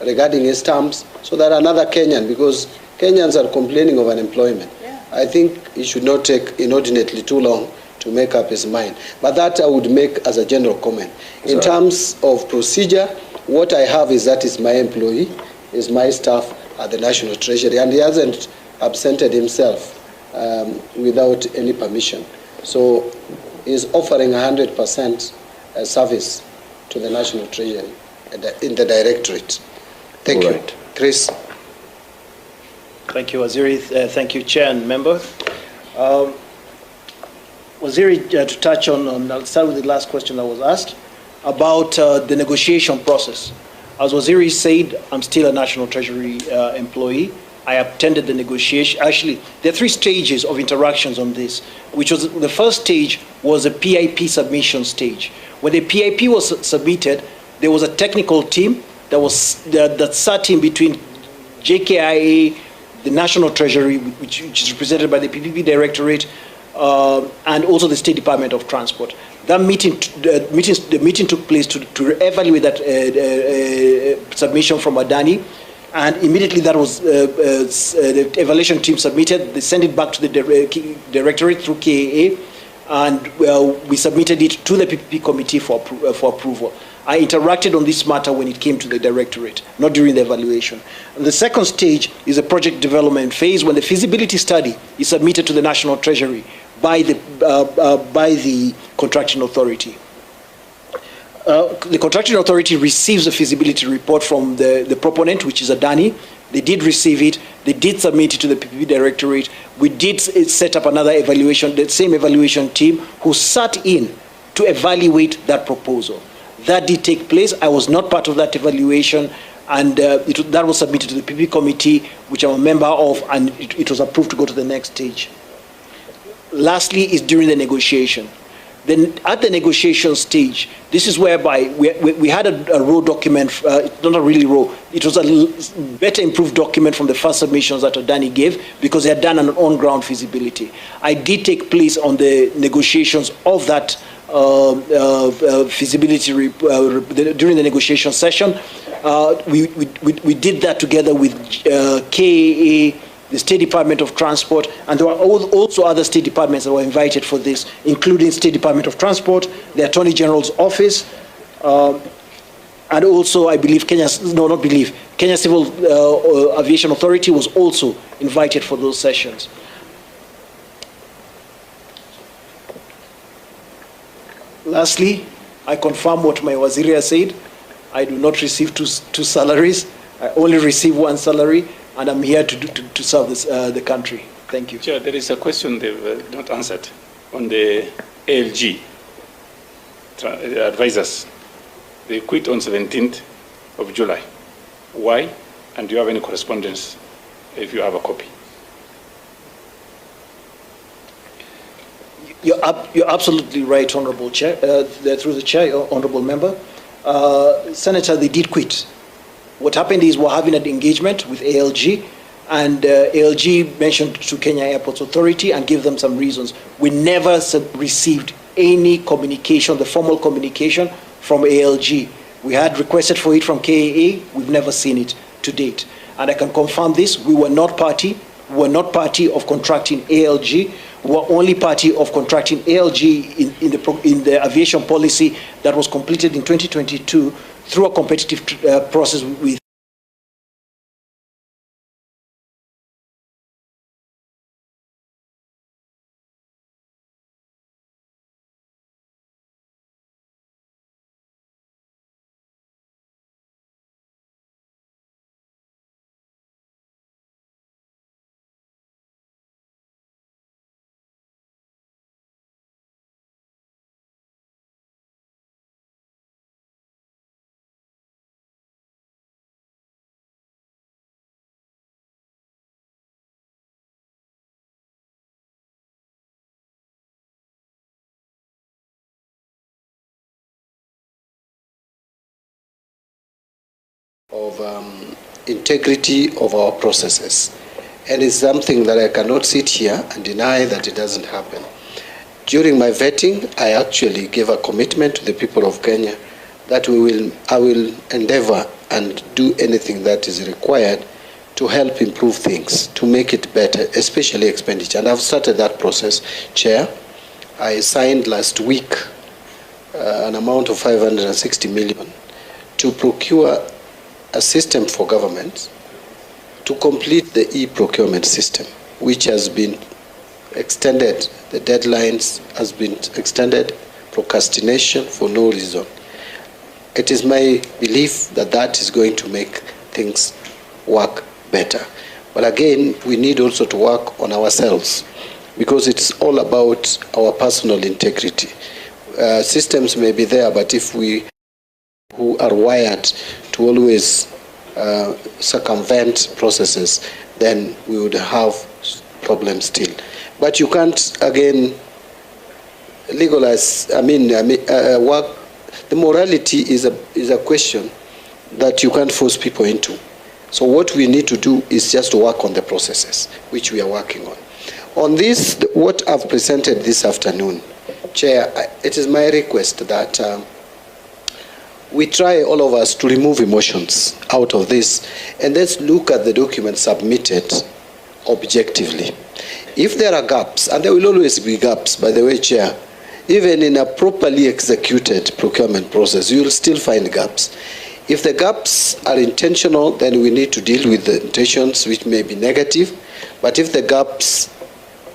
regarding his terms, so that another Kenyan, because Kenyans are complaining of unemployment. Yeah. I think it should not take inordinately too long to make up his mind. But that I would make as a general comment. In terms of procedure, what I have is that is my employee, is my staff at the National Treasury, and he hasn't absented himself without any permission. So he's offering 100% service to the National Treasury in the directorate. Thank you. Chris. Thank you, Waziri. Thank you, Chair and member. Waziri, to touch on, I'll start with the last question that was asked about the negotiation process. As Waziri said, I'm still a National Treasury employee. I attended the negotiation. Actually, there are 3 stages of interactions on this, which was the first stage was a PIP submission stage. When the PIP was submitted, there was a technical team that sat in between Jkia, the National Treasury, which is represented by the PPP Directorate, and also the State Department of Transport. That the meeting took place to evaluate that submission from Adani, and immediately that was the evaluation team submitted. They sent it back to the Directorate through KAA, and we submitted it to the PPP Committee for approval. I interacted on this matter when it came to the Directorate, not during the evaluation. And the second stage is a project development phase, when the feasibility study is submitted to the National Treasury by the contracting authority. The contracting authority receives a feasibility report from the proponent, which is Adani. They did receive it. They did submit it to the PPP Directorate. We did set up another evaluation, the same evaluation team, who sat in to evaluate that proposal. That did take place. I was not part of that evaluation, and that was submitted to the PPP Committee, which I'm a member of, and it was approved to go to the next stage. Lastly is during the negotiation. Then at the negotiation stage, this is whereby we had a raw document, not a really raw, it was a better improved document from the first submissions that Adani gave, because they had done an on-ground feasibility. I did take place on the negotiations of that feasibility during the negotiation session. We did that together with KAA, the State Department of Transport, and there were also other state departments that were invited for this, including State Department of Transport, the Attorney General's Office, and also, I believe, Kenya Civil Aviation Authority was also invited for those sessions. Lastly, I confirm what my Waziri has said. I do not receive two salaries. I only receive 1 salary, and I'm here to serve the country. Thank you. Chair, there is a question they've not answered on the ALG advisors. They quit on 17th of July. Why? And do you have any correspondence, if you have a copy? You're absolutely right, Honorable Chair. Through the Chair, Honorable Member. Senator, they did quit. What happened is we're having an engagement with ALG, and ALG mentioned to Kenya Airports Authority and gave them some reasons. We never received any communication, the formal communication from ALG. We had requested for it from KAA. We've never seen it to date. And I can confirm this, we were not party. We were not party of contracting ALG. We were only party of contracting ALG in the aviation policy that was completed in 2022 through a competitive process with integrity of our processes. And it's something that I cannot sit here and deny that it doesn't happen. During my vetting, I actually gave a commitment to the people of Kenya that I will endeavor and do anything that is required to help improve things, to make it better, especially expenditure. And I've started that process, Chair. I signed last week an amount of 560 million to procure a system for government to complete the e-procurement system, which has been extended. The deadlines has been extended, procrastination for no reason. It is my belief that that is going to make things work better. But again, we need also to work on ourselves, because it's all about our personal integrity. Systems may be there, but if we who are wired to always circumvent processes, then we would have problems still. But you can't, again, legalize, work. The morality is a question that you can't force people into. So what we need to do is just to work on the processes, which we are working on. On this, what I've presented this afternoon, Chair, it is my request that we try, all of us, to remove emotions out of this, and let's look at the documents submitted objectively. If there are gaps, and there will always be gaps, by the way, Chair, even in a properly executed procurement process, you will still find gaps. If the gaps are intentional, then we need to deal with the intentions, which may be negative. But if the gaps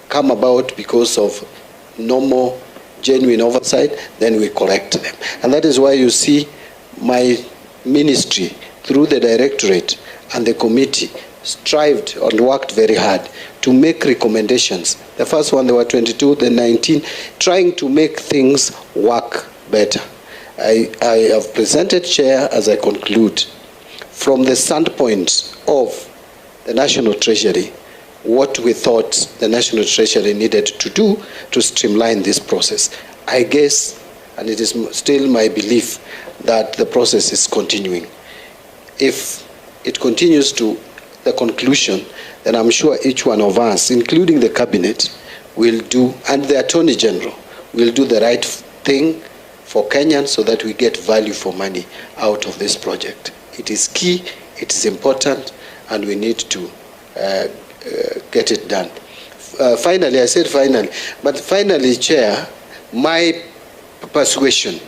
come about because of normal, genuine oversight, then we correct them. And that is why you see my ministry, through the directorate and the committee, strived and worked very hard to make recommendations. The first one, there were 22, then 19, trying to make things work better. I have presented, Chair, as I conclude, from the standpoint of the National Treasury, what we thought the National Treasury needed to do to streamline this process. I guess, and it is still my belief, that the process is continuing. If it continues to the conclusion, then I'm sure each one of us, including the Cabinet, will do, and the Attorney General, will do the right thing for Kenyans so that we get value for money out of this project. It is key, it is important, and we need to get it done. Finally, I said finally, but finally, Chair, my persuasion